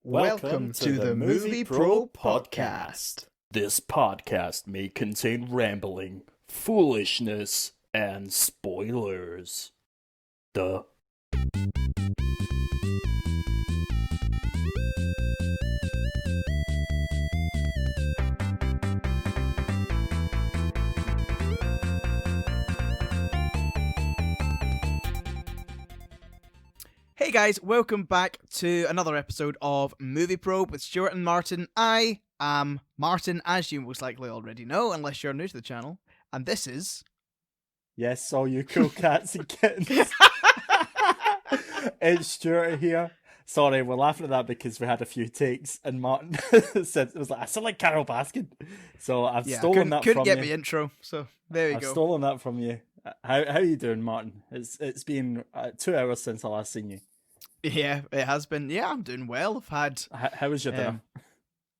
Welcome to the Movie Pro Podcast. This podcast may contain rambling, foolishness, and spoilers. Duh. Hey guys, welcome back to another episode of Movie Probe with Stuart and Martin. I am Martin, as you most likely already know, unless you're new to the channel. And this is... Yes, all you cool cats and kittens. It's Stuart here. Sorry, we're laughing at that because we had a few takes and Martin said, it was like, I sound like Carol Baskin. So I've stolen that from you. Couldn't get me intro, so there you go. I've stolen that from you. How are you doing, Martin? It's been 2 hours since I last seen you. Yeah, it has been. Yeah, I'm doing well. I've had... How was your dinner?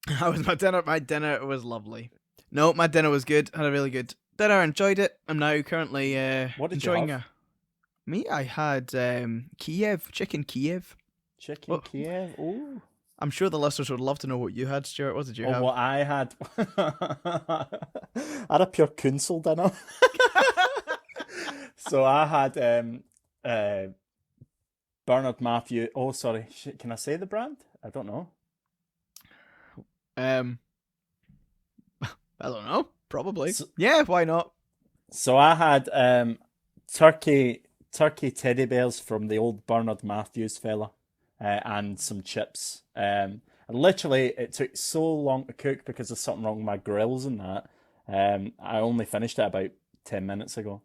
How was my dinner? My dinner was lovely. No, my dinner was good. Had a really good dinner. Enjoyed it. I'm now currently what did enjoying you have? Me, I had chicken Kiev. Chicken Kiev? Oh. I'm sure the listeners would love to know what you had, Stuart. What did you have? What I had? I had a pure Kunsel dinner. So I had Bernard Matthew. Oh, sorry. Can I say the brand? I don't know. I don't know. Probably. Yeah, why not? So I had turkey teddy bears from the old Bernard Matthews fella, and some chips. And literally, it took so long to cook because there's something wrong with my grills and that. I only finished it about 10 minutes ago.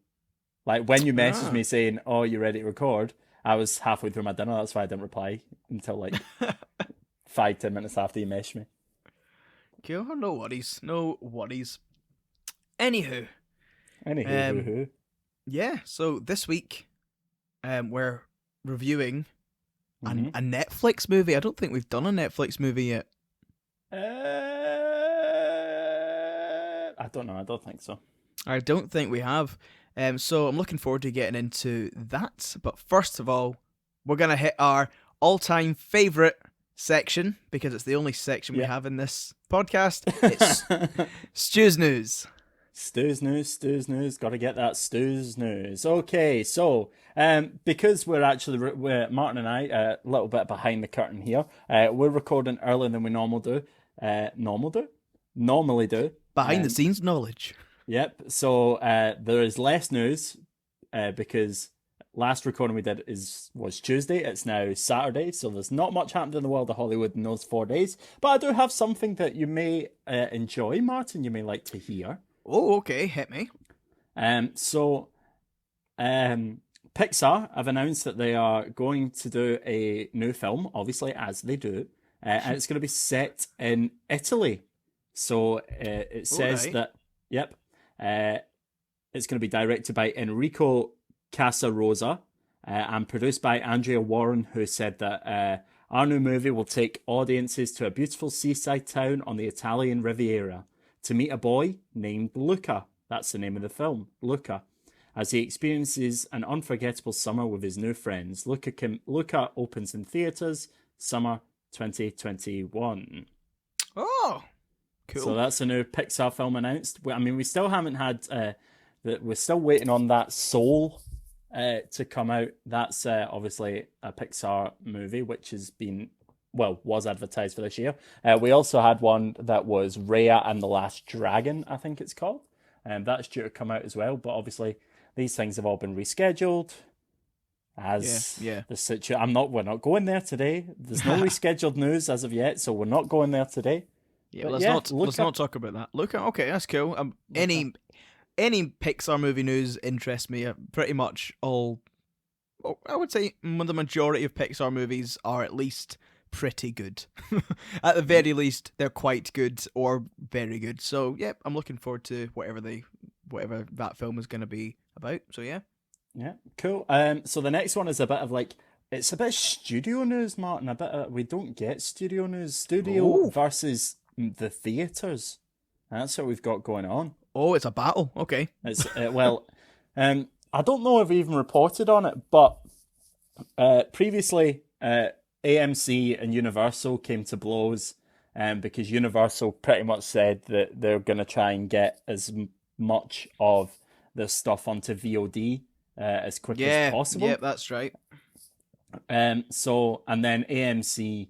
Like when you messaged me saying, "Oh, you ready to record?" I was halfway through my dinner. That's why I didn't reply until like 5-10 minutes after you messaged me. Cool. No worries. No worries. Anywho. Who? Yeah. So this week, we're reviewing a Netflix movie. I don't think we've done a Netflix movie yet. I don't know. I don't think so. I don't think we have. So I'm looking forward to getting into that. But first of all, we're going to hit our all-time favourite section, because it's the only section we have in this podcast. It's Stu's News. Stu's News. Got to get that Stu's News. Okay, so because we're Martin and I, a little bit behind the curtain here, we're recording earlier than we normally do. Behind the scenes knowledge. Yep. So there is less news because last recording we did was Tuesday. It's now Saturday, so there's not much happened in the world of Hollywood in those 4 days. But I do have something that you may enjoy, Martin. You may like to hear. Oh, okay. Hit me. So Pixar have announced that they are going to do a new film, obviously as they do, and it's going to be set in Italy. So it says that. Yep. It's going to be directed by Enrico Casarosa and produced by Andrea Warren, who said that our new movie will take audiences to a beautiful seaside town on the Italian Riviera to meet a boy named Luca. That's the name of the film, Luca. As he experiences an unforgettable summer with his new friends. Luca opens in theaters summer 2021. Oh, cool. So that's a new Pixar film announced. I mean, we still haven't had we're still waiting on that Soul to come out. That's obviously a Pixar movie, which was advertised for this year. We also had one that was Raya and the Last Dragon, I think it's called. And that's due to come out as well. But obviously, these things have all been rescheduled. The situation. We're not going there today. There's no rescheduled news as of yet, so we're not going there today. Yeah, let's not talk about that. Luca, okay, that's cool. Any Pixar movie news interests me. Pretty much all. I would say the majority of Pixar movies are at least pretty good. At the very least, they're quite good or very good. So yeah, I'm looking forward to whatever that film is going to be about. So yeah. Yeah, cool. So the next one is a bit of it's a bit of studio news, Martin. We don't get studio news. Studio versus the theaters. That's what we've got going on. Oh, it's a battle. Okay. It's I don't know if we even reported on it, but previously AMC and Universal came to blows, because Universal pretty much said that they're going to try and get as much of the stuff onto VOD as quick as possible. Yeah, that's right. So, and then AMC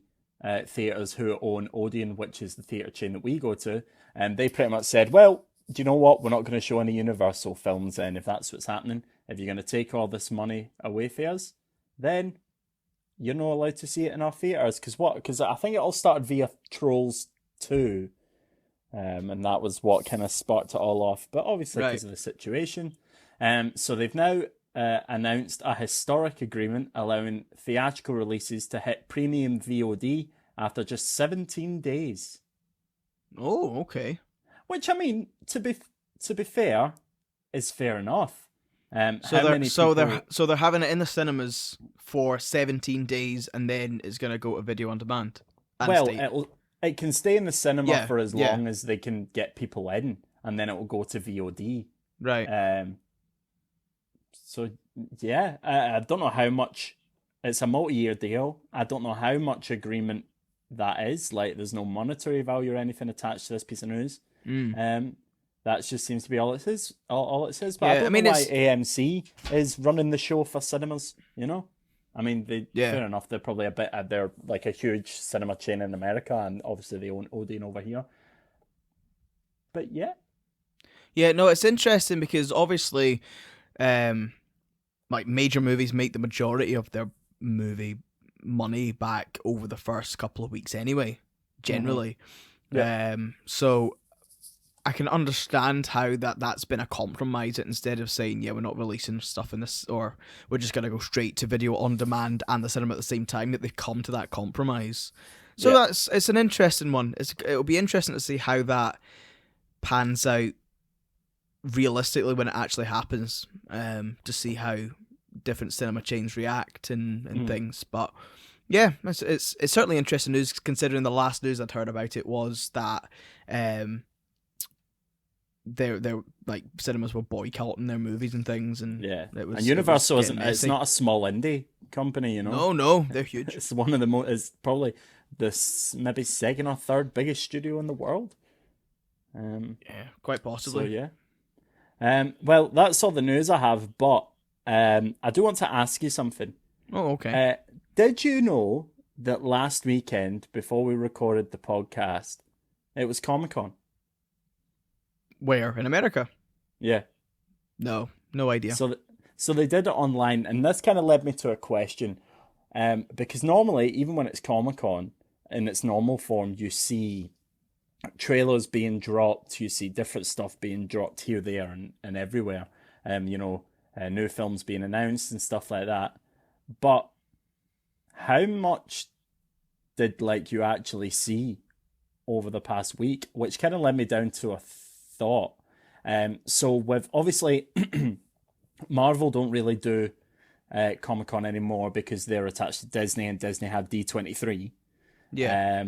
theaters who own Odeon, which is the theater chain that we go to, and they pretty much said, well, do you know what? We're not going to show any Universal films then, if that's what's happening. If you're going to take all this money away from us, then you're not allowed to see it in our theaters. Because I think it all started via Trolls 2, and that was what kind of sparked it all off. But obviously, because of the situation, so they've now announced a historic agreement allowing theatrical releases to hit premium VOD after just 17 days. Oh, okay. Which, I mean, to be fair, is fair enough. So they're having it in the cinemas for 17 days, and then it's going to go to video on demand. It can stay in the cinema for as long as they can get people in, and then it will go to VOD. Right. So yeah, I don't know how much. It's a multi-year deal. I don't know how much agreement that is. Like, there's no monetary value or anything attached to this piece of news. That just seems to be all it says. All it says. But I don't know why AMC is running the show for cinemas. You know, I mean, fair enough. They're probably they're like a huge cinema chain in America, and obviously they own Odeon over here. But yeah, no, it's interesting because obviously, like, major movies make the majority of their movie money back over the first couple of weeks anyway, generally. So I can understand how that's been a compromise, instead of saying, we're not releasing stuff in this, or we're just going to go straight to video on demand and the cinema at the same time, that they've come to that compromise. So it's an interesting one. It'll be interesting to see how that pans out realistically when it actually happens, to see how different cinema chains react and things. But yeah, it's certainly interesting news, considering the last news I'd heard about it was that they're like, cinemas were boycotting their movies and things, and and Universal it's not a small indie company, you know. No, they're huge. It's one of the it's probably the maybe second or third biggest studio in the world. Quite possibly. So yeah. Well, that's all the news I have, but I do want to ask you something. Oh, okay. Did you know that last weekend, before we recorded the podcast, it was Comic-Con? Where? In America? Yeah. No idea. So they did it online, and this kind of led me to a question. Because normally, even when it's Comic-Con, in its normal form, you see trailers being dropped, you see different stuff being dropped here, there, and everywhere. New films being announced and stuff like that. But how much did you actually see over the past week? Which kind of led me down to a thought. So with obviously Marvel don't really do Comic-Con anymore because they're attached to Disney, and Disney have D23. Yeah.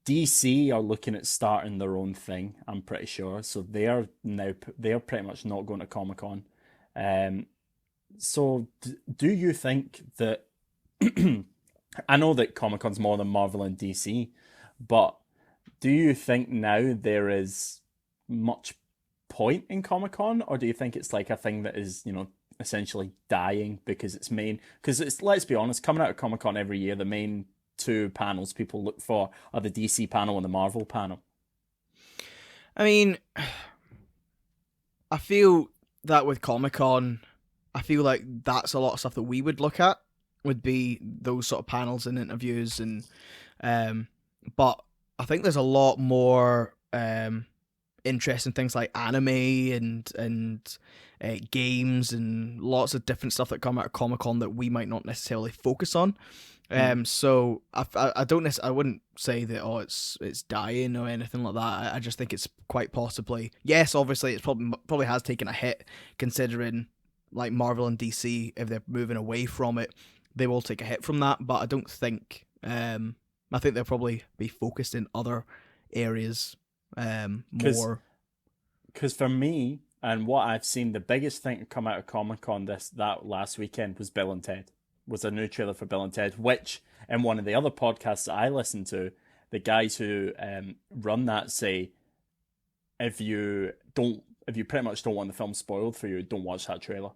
DC are looking at starting their own thing, I'm pretty sure. So they are pretty much not going to Comic-Con. So do you think that I know that Comic-Con's more than Marvel and DC, but do you think now there is much point in Comic-Con, or do you think it's like a thing that is, essentially dying because it's, let's be honest, coming out of Comic-Con every year, the main two panels people look for are the DC panel and the Marvel panel? I mean, I feel that with Comic-Con, I feel like that's a lot of stuff that we would look at, would be those sort of panels and interviews, and but I think there's a lot more interesting things like anime and games and lots of different stuff that come out of Comic-Con that we might not necessarily focus on. So I wouldn't say that it's dying or anything like that. I just think it's quite possibly, yes, obviously it's probably has taken a hit, considering like Marvel and DC, if they're moving away from it, they will take a hit from that. But I don't think I think they'll probably be focused in other areas more. Because for me, and what I've seen, the biggest thing to come out of Comic-Con that last weekend was Bill and Ted. was a new trailer for Bill and Ted, which in one of the other podcasts that I listen to, the guys who run that say, if you pretty much don't want the film spoiled for you, don't watch that trailer.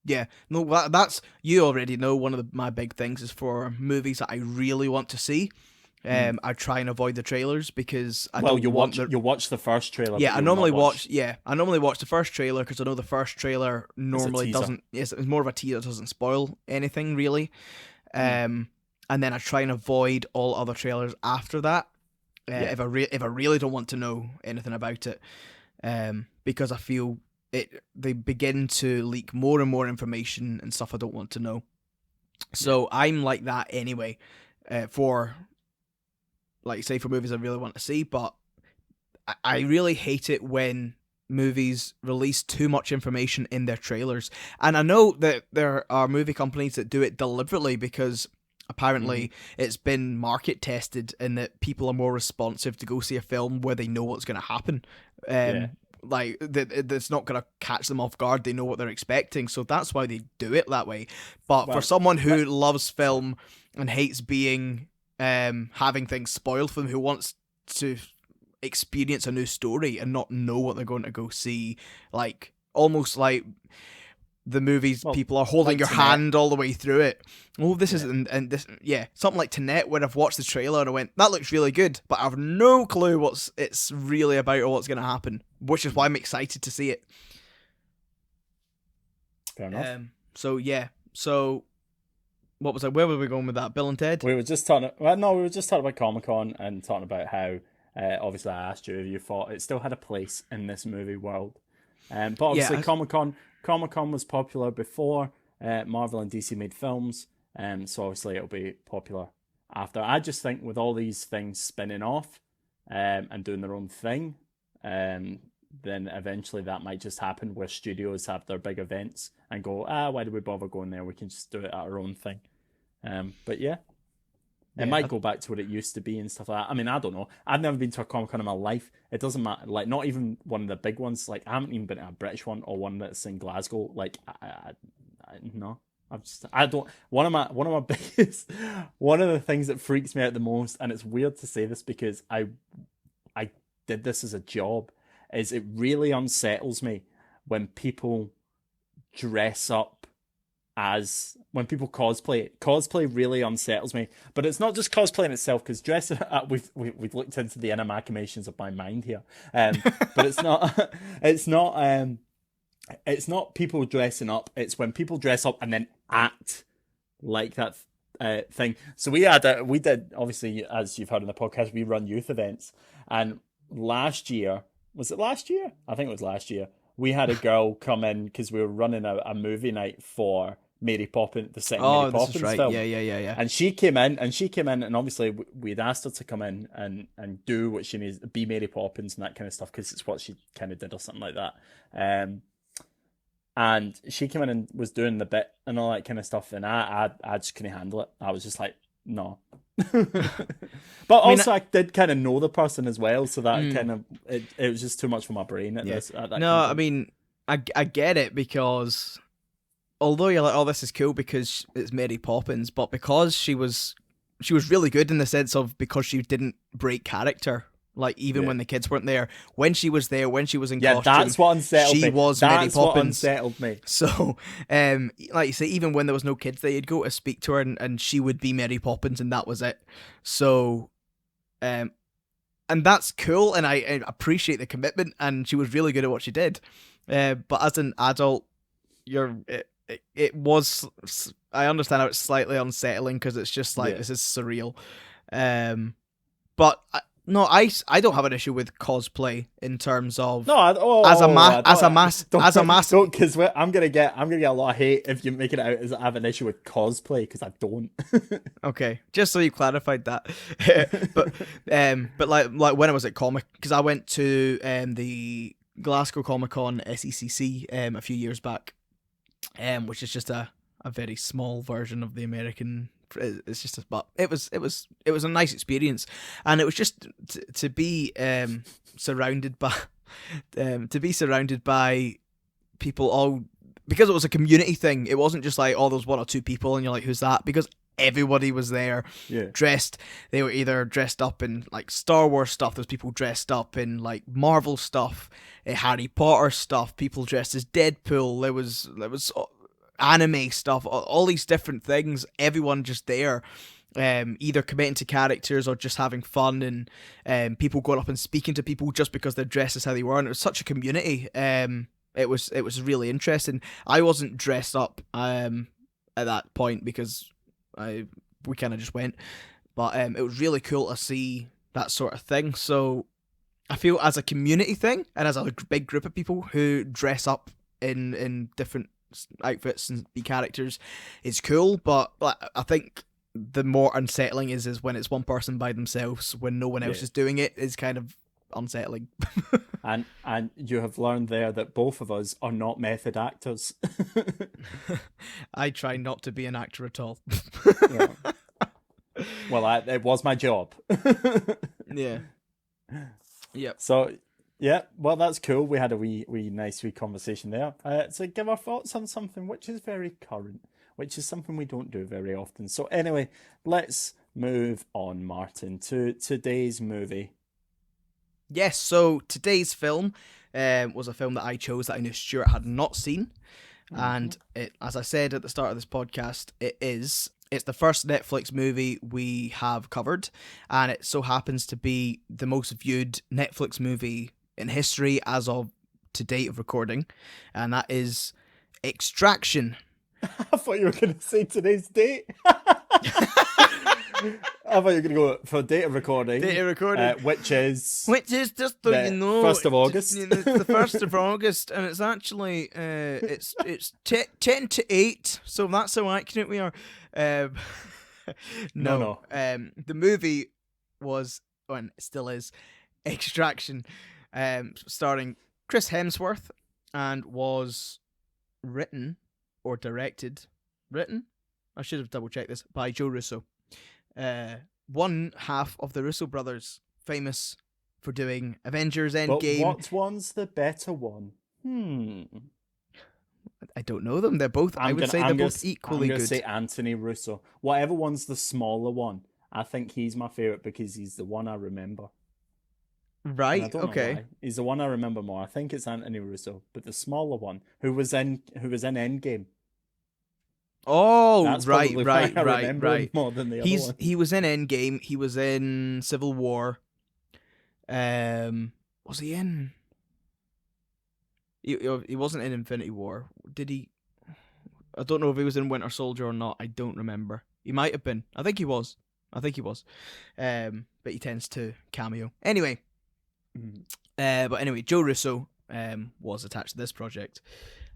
Yeah, no, that's, you already know, one of my big things is for movies that I really want to see. I try and avoid the trailers because you'll watch the first trailer. Yeah, I normally watch the first trailer because I know the first trailer normally doesn't. It's more of a teaser, doesn't spoil anything really. And then I try and avoid all other trailers after that. If I really don't want to know anything about it, because I feel they begin to leak more and more information and stuff I don't want to know. So I'm like that anyway. For movies I really want to see, but I really hate it when movies release too much information in their trailers. And I know that there are movie companies that do it deliberately because apparently it's been market tested and that people are more responsive to go see a film where they know what's going to happen. Like, that's not going to catch them off guard. They know what they're expecting, so that's why they do it that way. But for someone who loves film and hates being having things spoiled for them, who wants to experience a new story and not know what they're going to go see, like almost like the movies people are holding your hand all the way through it. Oh, this is and this, something like Tenet, where I've watched the trailer and I went, that looks really good, but I have no clue what it's really about or what's going to happen, which is why I'm excited to see it. Fair enough. So what was I? Where were we going with that? Bill and Ted? We were just talking about Comic-Con and talking about how obviously I asked you if you thought it still had a place in this movie world. But obviously Comic-Con was popular before Marvel and DC made films, so obviously it'll be popular after. I just think with all these things spinning off and doing their own thing, then eventually that might just happen where studios have their big events and go, why do we bother going there? We can just do it at our own thing. But it might go back to what it used to be and stuff like that. I mean, I don't know. I've never been to a Comic-Con in my life. It doesn't matter. Like, not even one of the big ones. Like, I haven't even been to a British one or one that's in Glasgow. Like, no. One of my biggest, one of the things that freaks me out the most, and it's weird to say this because I did this as a job, is it really unsettles me when people dress up when people cosplay. Cosplay really unsettles me, but it's not just cosplay in itself, because dressing up, we've looked into the inner machinations of my mind here, but it's not people dressing up. It's when people dress up and then act like that thing. So we did, obviously, as you've heard in the podcast, we run youth events, and last year, was it last year? I think it was last year. We had a girl come in because we were running a movie night for Mary Poppins, the second Mary Poppins film. Yeah. And she came in, and obviously we'd asked her to come in and do what she needs, be Mary Poppins and that kind of stuff, because it's what she kind of did or something like that. And she came in and was doing the bit and all that kind of stuff, and I just couldn't handle it. I was just like, no. But also, I did kind of know the person as well, so that kind of it was just too much for my brain. I mean, I get it, because although you're like, oh, this is cool because it's Mary Poppins, but because she was really good in the sense of, because she didn't break character. Like, even when the kids weren't there, when she was there, when she was in costume, that's what unsettled me. She was Mary Poppins. That's what unsettled me. So, like you say, even when there was no kids there, you'd go to speak to her and she would be Mary Poppins, and that was it. So, and that's cool, and I appreciate the commitment, and she was really good at what she did. But as an adult, it was, I understand how it's slightly unsettling, because it's just like, this is surreal. But no, I don't have an issue with cosplay in terms of because I'm gonna get a lot of hate if you make it out as I have an issue with cosplay, because I don't. Okay, just so you clarified that. but like when I was at comic, because I went to the Glasgow Comic Con SECC a few years back, which is just a very small version of the American. It's just but it was a nice experience, and it was just to be surrounded by people all because it was a community thing, it wasn't just like, oh, there's one or two people and you're like, who's that? Because everybody was there, dressed. They were either dressed up in like Star Wars stuff. There's people dressed up in like Marvel stuff, Harry Potter stuff. People dressed as Deadpool. There was anime stuff. All these different things. Everyone just there, either committing to characters or just having fun, and people going up and speaking to people just because they're dressed as how they were. And it was such a community. It was really interesting. I wasn't dressed up at that point because we kind of just went, but it was really cool to see that sort of thing. So I feel as a community thing and as a big group of people who dress up in different outfits and be characters is cool, but I think the more unsettling is when it's one person by themselves when no one else is doing it is kind of unsettling. and you have learned there that both of us are not method actors. I try not to be an actor at all. Yeah. Well, it was my job. Yeah. Yep. So, yeah, well, that's cool. We had a wee nice conversation there. So give our thoughts on something which is very current, which is something we don't do very often. So anyway, let's move on, Martin, to today's movie. Yes, so today's film was a film that I chose that I knew Stuart had not seen. Mm-hmm. And it, as I said at the start of this podcast, it's the first Netflix movie we have covered, and it so happens to be the most viewed Netflix movie in history as of to date of recording, and that is Extraction. I thought you were going to say today's date. I thought you were going to go for date of recording. Date of recording. Which is just so you know, 1st of August. It's the 1st of August, and it's actually it's 10 to 8, so that's how accurate we are. No. The movie was, and still is, Extraction, starring Chris Hemsworth, and was written or directed. I should have double checked this, by Joe Russo. One half of the Russo brothers, famous for doing Avengers Endgame. But what one's the better one? I don't know them. They're both. I would say they're both equally good. I'm gonna say Anthony Russo. Whatever one's the smaller one, I think he's my favorite because he's the one I remember. Right. Okay. He's the one I remember more. I think it's Anthony Russo, but the smaller one who was in Endgame. Oh, that's right. More than the other one. He was in Endgame. He was in Civil War. Was he in? He wasn't in Infinity War, did he? I don't know if he was in Winter Soldier or not. I don't remember. He might have been. I think he was. But he tends to cameo. Anyway. But anyway, Joe Russo was attached to this project,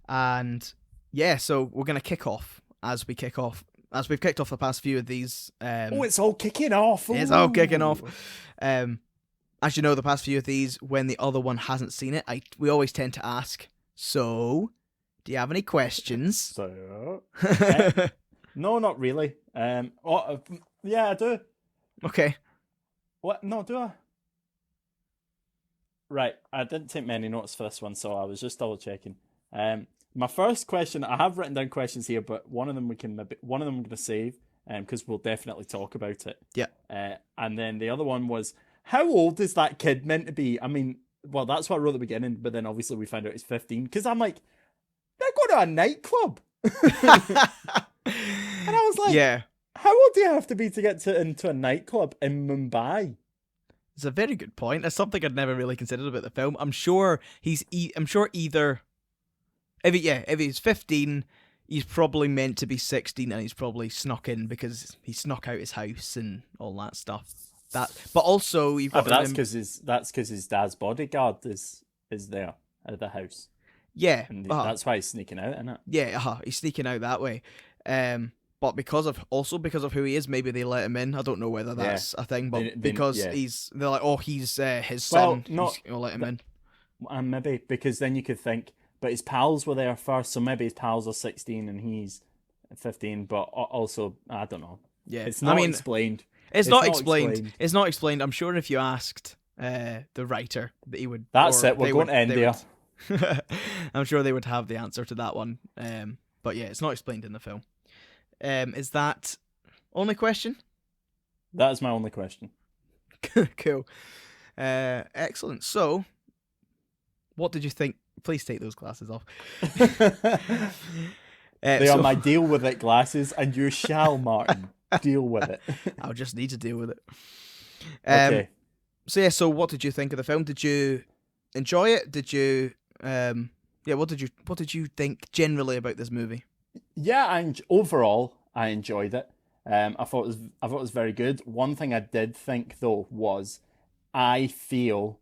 and yeah, so we're gonna kick off. As we've kicked off the past few of these. It's all kicking off. Ooh. It's all kicking off. As you know, the past few of these, when the other one hasn't seen it, we always tend to ask, so, do you have any questions? So, no, not really. Yeah, I do. Okay. What? No, do I? Right, I didn't take many notes for this one, so I was just double checking. My first question, I have written down questions here, but one of them I'm going to save, because we'll definitely talk about it. Yeah. And then the other one was, how old is that kid meant to be? I mean, well, that's what I wrote at the beginning, but then obviously we found out he's 15, because I'm like, they're going to a nightclub. And I was like, yeah. How old do you have to be to get into a nightclub in Mumbai? It's a very good point. That's something I'd never really considered about the film. I'm sure either... If he's 15, he's probably meant to be 16, and he's probably snuck in because he snuck out his house and all that stuff. But also you've got that's because his dad's bodyguard is there at the house. Yeah, and that's why he's sneaking out, isn't it? Yeah, he's sneaking out that way. But because of who he is, maybe they let him in. I don't know whether that's a thing, but they're like, oh, he's his son. He'll let him in. And maybe because then you could think. But his pals were there first, so maybe his pals are 16 and he's 15. But also, I don't know. Yeah, it's not explained. It's not explained. It's not explained. I'm sure if you asked the writer, that he would. That's it. We're going to India. I'm sure they would have the answer to that one. But yeah, it's not explained in the film. Is that only question? That is my only question. Cool. Excellent. So, what did you think? Please take those glasses off. They are my deal with it glasses, and you shall, Martin, deal with it. I'll just need to deal with it. Okay. So what did you think of the film? Did you enjoy it? Did you what did you think generally about this movie? Yeah, overall I enjoyed it. I thought it was very good. One thing I did think though was I feel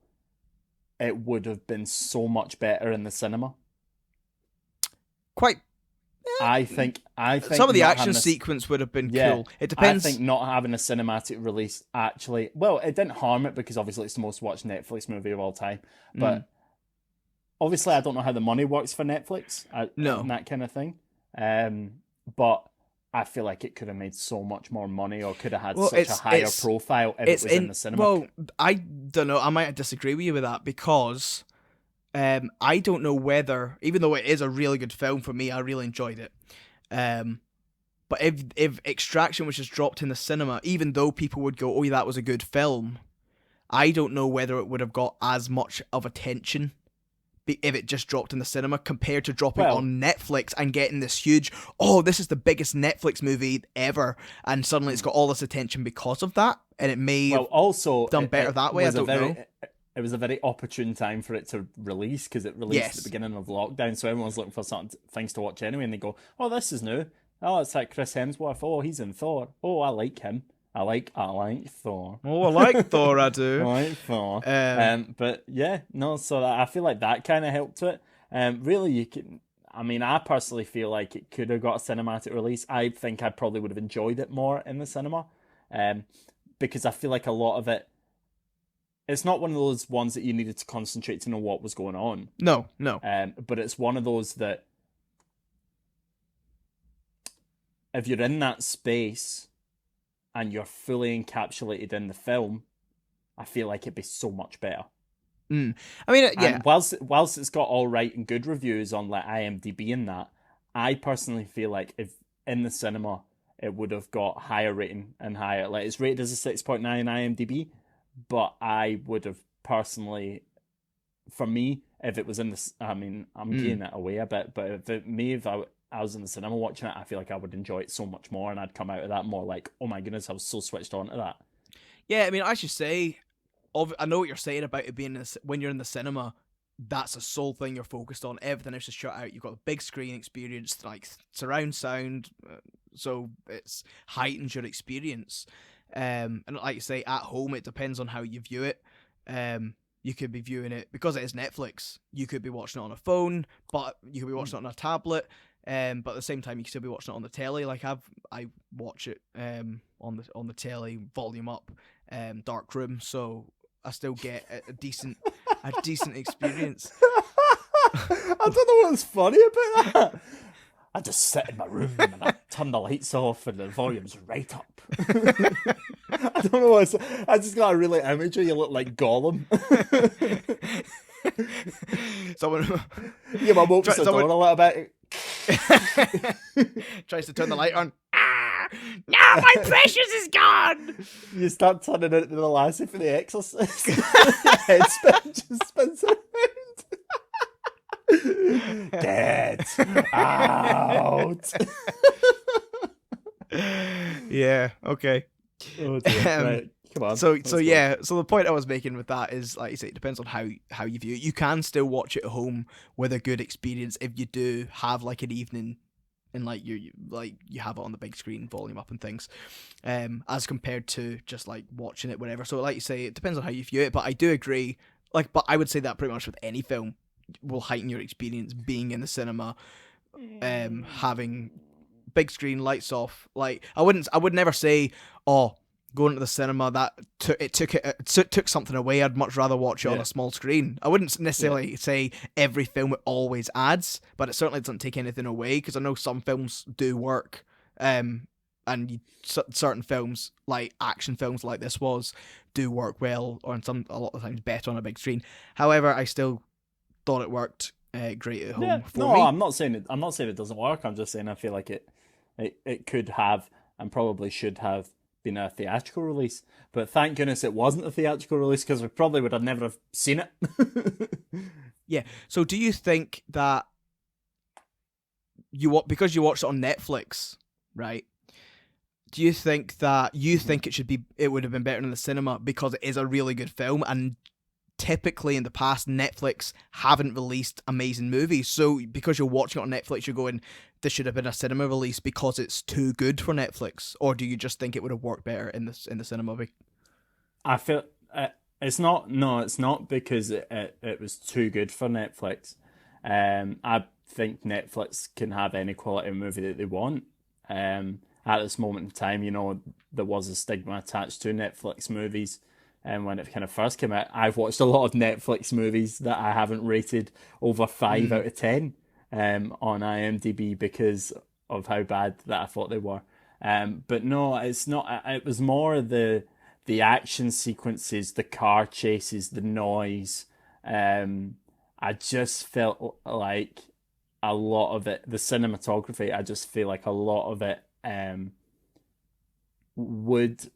it would have been so much better in the cinema. Quite. I think some of the action sequence would have been cool. It depends. I think not having a cinematic release actually, well, it didn't harm it because obviously it's the most watched Netflix movie of all time. But obviously, I don't know how the money works for Netflix. And that kind of thing. But I feel like it could have made so much more money, or could have had such a higher profile if it was in the cinema. Well, I don't know. I might disagree with you with that because I don't know whether, even though it is a really good film for me, I really enjoyed it. But if Extraction was just dropped in the cinema, even though people would go, "Oh, yeah, that was a good film," I don't know whether it would have got as much of attention if it just dropped in the cinema compared to dropping on Netflix and getting this huge, this is the biggest Netflix movie ever, and suddenly it's got all this attention because of that, and it may have also done better that way. I don't know. It was a very opportune time for it to release because it released at the beginning of lockdown, so everyone's looking for things to watch anyway, and they go, "Oh, this is new. Oh, it's like Chris Hemsworth. Oh, he's in Thor. Oh, I like him. I like Thor. Oh, I like Thor, I do. I like Thor." But yeah, no, so I feel like that kind of helped it. Really, I personally feel like it could have got a cinematic release. I think I probably would have enjoyed it more in the cinema, because I feel like a lot of it, it's not one of those ones that you needed to concentrate to know what was going on. No. But it's one of those that if you're in that space and you're fully encapsulated in the film, I feel like it'd be so much better. I mean, yeah. And whilst it's got all right and good reviews on like IMDb and that, I personally feel like if in the cinema it would have got higher rating and higher. Like it's rated as a 6.9 IMDb, but I would have personally, for me, if it was in this, I'm getting it away a bit, but if I was in the cinema watching it, I feel like I would enjoy it so much more, and I'd come out of that more like, oh my goodness, I was so switched on to that. Yeah, I mean, I should say, I know what you're saying about it being when you're in the cinema, that's the sole thing you're focused on. Everything else is shut out. You've got the big screen experience, like surround sound, so it's heightens your experience. And like you say, at home, it depends on how you view it. You could be viewing it, because it is Netflix, you could be watching it on a phone, but you could be watching it on a tablet. But at the same time, you can still be watching it on the telly. Like I watch it on the telly, volume up, dark room, so I still get a decent experience. I don't know what's funny about that. I just sit in my room and I turn the lights off and the volume's right up. I don't know what I just got a really imagery. You look like Gollum. Someone, yeah, my opens the door a little bit. Tries to turn the light on. Now my precious is gone. You start turning into the lassie for The Exorcist. Head just spins around. Get out. Yeah. Okay. Oh dear. Right. Come on. So the point I was making with that is, like you say, it depends on how you view it. You can still watch it at home with a good experience if you do have like an evening and like you have it on the big screen, volume up and things, as compared to just like watching it whenever. So like you say, it depends on how you view it. But I do agree. But I would say that pretty much with any film will heighten your experience being in the cinema, having big screen, lights off. Like I would never say, going to the cinema, that took something away. I'd much rather watch it on a small screen. I wouldn't necessarily say every film it always adds, but it certainly doesn't take anything away, because I know some films do work, and certain films, like action films like this do work well, or a lot of times better on a big screen. However, I still thought it worked great at home Yeah, for no, me. I'm not saying it doesn't work. I'm just saying I feel like it could have and probably should have been a theatrical release. But thank goodness it wasn't a theatrical release, because we probably would have never have seen it. Yeah. So do you think that because you watched it on Netflix, right? Do you think that it would have been better in the cinema because it is a really good film, and typically in the past Netflix haven't released amazing movies, so because you're watching it on Netflix you're going, this should have been a cinema release because it's too good for Netflix? Or do you just think it would have worked better in the cinema? I feel it's not. No, it's not because it was too good for Netflix. I think Netflix can have any quality movie that they want. At this moment in time, there was a stigma attached to Netflix movies. And when it kind of first came out, I've watched a lot of Netflix movies that I haven't rated over 5 out of 10 on IMDb because of how bad that I thought they were. But no, it's not. It was more the action sequences, the car chases, the noise. I just felt like a lot of it, the cinematography, I just feel like a lot of it would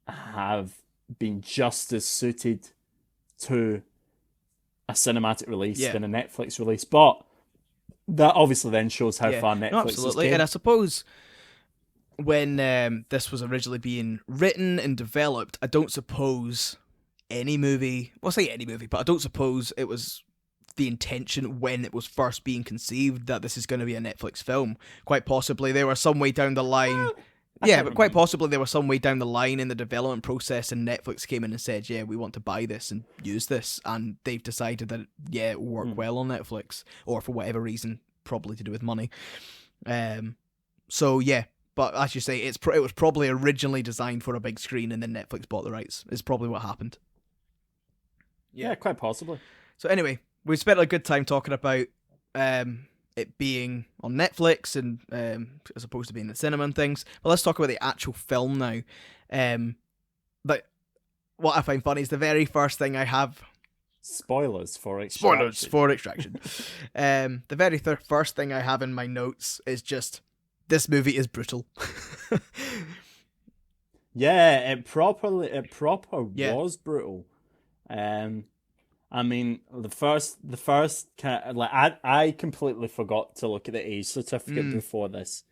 have been just as suited to a cinematic release than a Netflix release. But that obviously then shows how far Netflix absolutely has came. And I suppose when this was originally being written and developed, I don't suppose any movie, well, I say any movie, but I don't suppose it was the intention when it was first being conceived that this is going to be a Netflix film. Quite possibly there were some way down the line. But quite possibly there was some way down the line in the development process, and Netflix came in and said, yeah, we want to buy this and use this, and they've decided that it will work well on Netflix, or for whatever reason, probably to do with money. So yeah, but as you say, it was probably originally designed for a big screen, and then Netflix bought the rights. Is probably what happened. Yeah, quite possibly. So anyway, we spent a good time talking about it being on Netflix and as opposed to being in the cinema and things. But let's talk about the actual film now. But what I find funny is the very first thing I have. Spoilers for Extraction. The very first thing I have in my notes is just, this movie is brutal. Yeah, it proper was brutal. I mean, the first I completely forgot to look at the age certificate before this.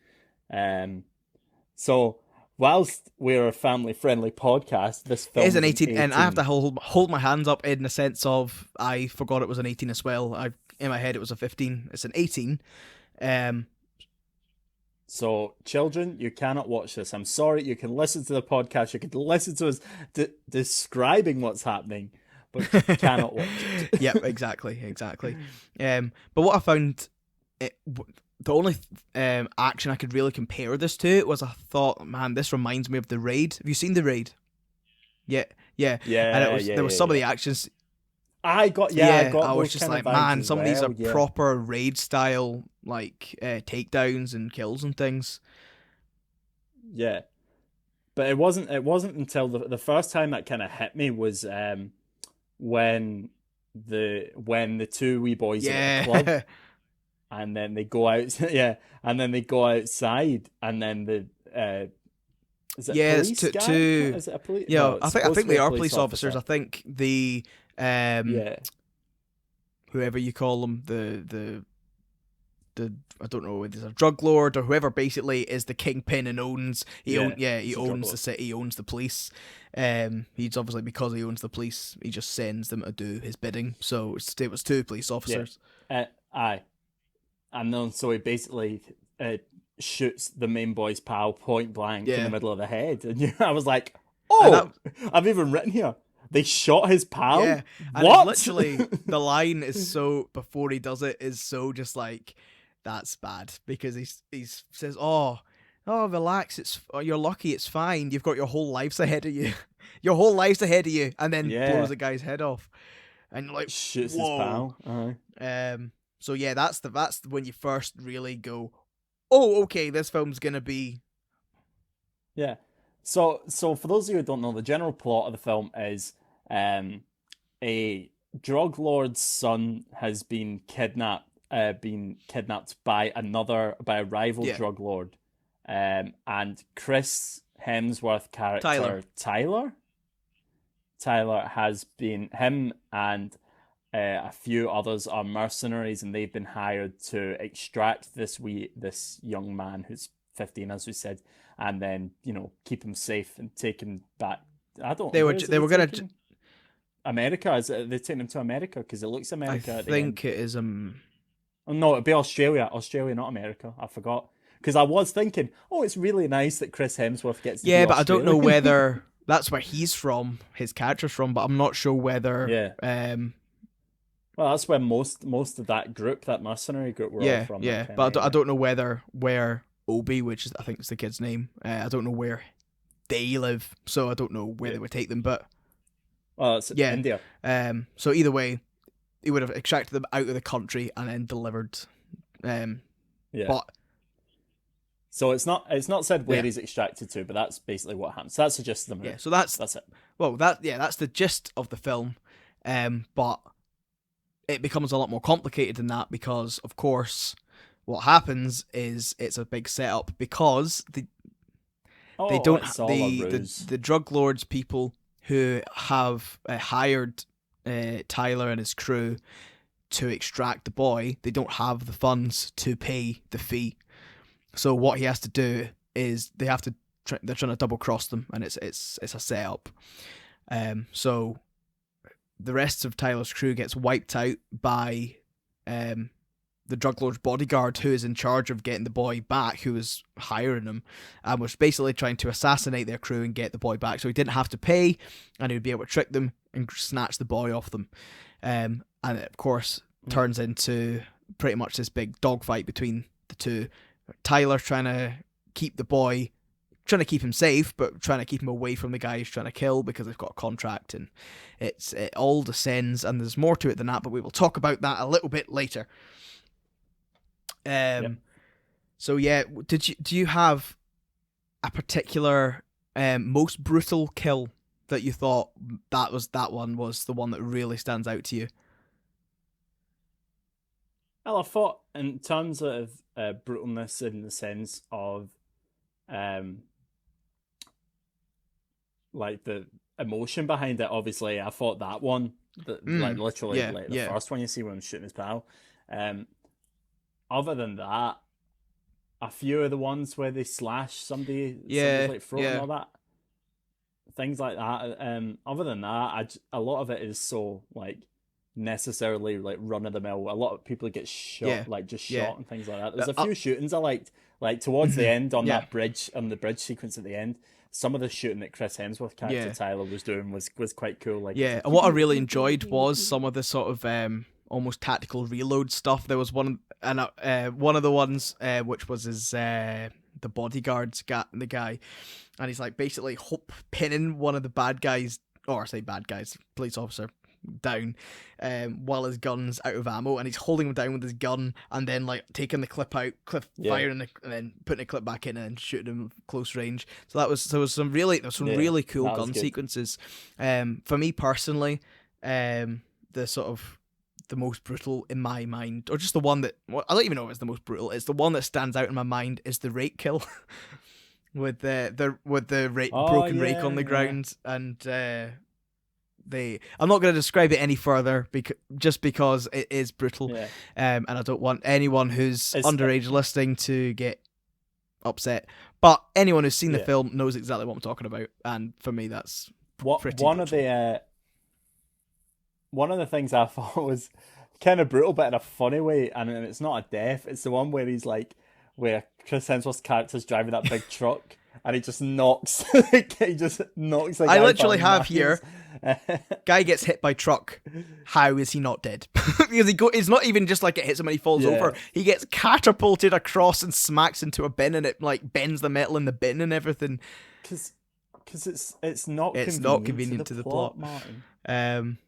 So whilst we're a family-friendly podcast, this film is an 18, and I have to hold my hands up in the sense of I forgot it was an 18 as well. In my head it was a 15. It's an 18. So, children, you cannot watch this. I'm sorry. You can listen to the podcast. You can listen to us describing what's happening, but you cannot watch it. Yep, exactly. But what I found, the only action I could really compare this to was, I thought, man, this reminds me of The Raid. Have you seen The Raid? Yeah. And there was some of the actions. I was just like, man, some of these are proper Raid style, like takedowns and kills and things. Yeah, but it wasn't until the first time that kind of hit me was when the two wee boys are at the club, and then they go out, and then they go outside, and then the is it a police guy? Is it a police? Yeah, no, I think they are police officers. I think the whoever you call them, the I don't know, there's a drug lord or whoever basically is the kingpin and owns he owns the city, he owns the police. He's obviously, because he owns the police, he just sends them to do his bidding. So it was two police officers. Aye, and then so he basically shoots the main boy's pal point blank in the middle of the head, and I was like, I've even written here, they shot his pal. Yeah, and what? Literally, the line is so, before he does it, is so just like, that's bad, because he says, oh, relax, you're lucky, it's fine, you've got your whole lives ahead of you, and then blows the guy's head off, and you're like, shoots whoa. his pal. Uh-huh. So yeah, that's when you first really go, oh, okay, this film's gonna be. Yeah. So for those of you who don't know, the general plot of the film is a drug lord's son has been kidnapped by a rival Yeah. drug lord, and Chris Hemsworth character Tyler has been him and a few others are mercenaries, and they've been hired to extract this young man who's 15, as we said, and then keep him safe and take him back. I don't. They were gonna. America? Is it, they're taking him to America because it looks America I at the end. think it is. Oh no, it'd be Australia. Australia, not America. I forgot because I was thinking, oh, it's really nice that Chris Hemsworth gets. Yeah, but Australian. I don't know whether that's where he's from. His character's from, but I'm not sure whether. Yeah. Well, that's where most of that group, that mercenary group, were all from. Yeah, but I don't know where Obi, which is, I think is the kid's name. I don't know where they live, so I don't know where they would take them. But it's India. So either way, he would have extracted them out of the country and then delivered. But so it's not said where he's extracted to, but that's basically what happens. So that's the gist of the movie. Yeah, so that's it. Well, that's the gist of the film. But it becomes a lot more complicated than that because, of course, what happens is it's a big setup because the drug lords people who have hired Tyler and his crew to extract the boy, they don't have the funds to pay the fee. So what he has to do is they're trying to double cross them, and it's a setup. So the rest of Tyler's crew gets wiped out by the drug lord's bodyguard, who is in charge of getting the boy back, who was hiring him, and was basically trying to assassinate their crew and get the boy back, so he didn't have to pay, and he would be able to trick them and snatch the boy off them. And it, of course, turns into pretty much this big dogfight between the two. Tyler trying to keep the boy, trying to keep him safe, but trying to keep him away from the guy he's trying to kill because they've got a contract, and it all descends, and there's more to it than that, but we will talk about that a little bit later. So yeah, do you have a particular most brutal kill that you thought that one was the one that really stands out to you? Well, I thought in terms of brutalness in the sense of like the emotion behind it, obviously I thought that one, like literally the first one you see when I'm shooting his pal. Other than that, a few of the ones where they slash somebody's like throat and all that, things like that. Other than that, a lot of it is so like necessarily like run of the mill. A lot of people get shot, shot and things like that. There's a few shootings I liked, like towards the end on that bridge, on the bridge sequence at the end. Some of the shooting that Chris Hemsworth character Tyler was doing was quite cool. Like, and what I really enjoyed was some of the sort of almost tactical reload stuff. There was one of the ones which was his the bodyguard's the guy, and he's like basically pinning one of the bad guys, or I say bad guys, police officer, down while his gun's out of ammo, and he's holding him down with his gun and then like taking the clip out, firing and then putting the clip back in and then shooting him close range. So there was some really cool gun sequences. For me personally, the sort of the most brutal in my mind, or just the one that, well, I don't even know if it's the most brutal, it's the one that stands out in my mind, is the rake kill with the broken rake on the ground, and I'm not going to describe it any further because it is brutal, and I don't want anyone who's underage listening to get upset. But anyone who's seen the film knows exactly what I'm talking about, and for me, that's pretty brutal. One of the things I thought was kind of brutal, but in a funny way, and it's not a death. It's the one where where Chris Hemsworth's character's driving that big truck, and he just knocks. He just knocks. The guy I literally have here. Guy gets hit by truck. How is he not dead? Because it's not even just like it hits him and he falls over. He gets catapulted across and smacks into a bin, and it like bends the metal in the bin and everything. Because it's not convenient to the plot, Martin.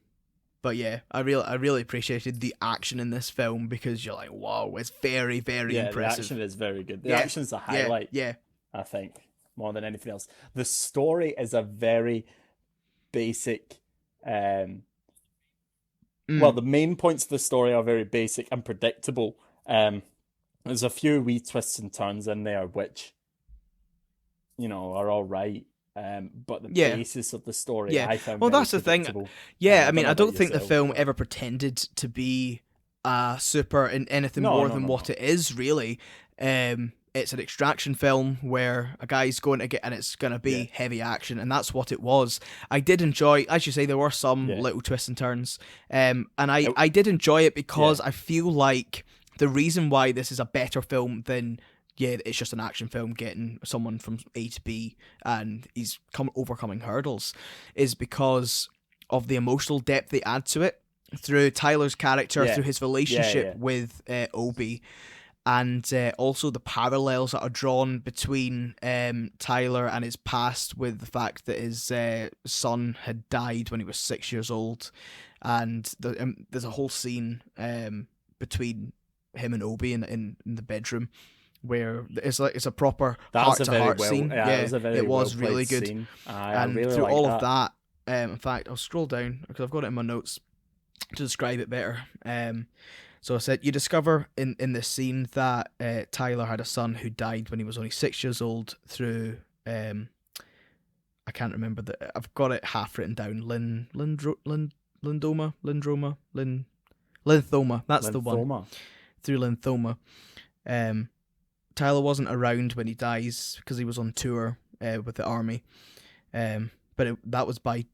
But yeah, I really appreciated the action in this film, because you're like, wow, it's very, very impressive. The action is very good. The action's the highlight. I think more than anything else. The story is a very basic well, the main points of the story are very basic and predictable. There's a few wee twists and turns in there which, are all right. But the basis of the story I found very that's the thing. predictable. Yeah, I I mean, I don't think the film but... ever pretended to be super in anything more than what it is, really. It's an extraction film where a guy's going to get, and it's going to be heavy action, and that's what it was. I did enjoy, as you say, there were some little twists and turns, and I did enjoy it because I feel like the reason why this is a better film than, it's just an action film getting someone from A to B and he's overcoming hurdles, is because of the emotional depth they add to it through Tyler's character, through his relationship with Obi, and also the parallels that are drawn between Tyler and his past, with the fact that his son had died when he was 6 years old, and there's a whole scene between him and Obi in the bedroom where it's a proper heart-to-heart scene. It was really good. Scene. And really through all of that, in fact, I'll scroll down because I've got it in my notes to describe it better. So I said, you discover in this scene that Tyler had a son who died when he was only 6 years old through, I can't remember I've got it half written down. Lymphoma. That's the one. Through lymphoma. Tyler wasn't around when he dies because he was on tour with the army. But that was by...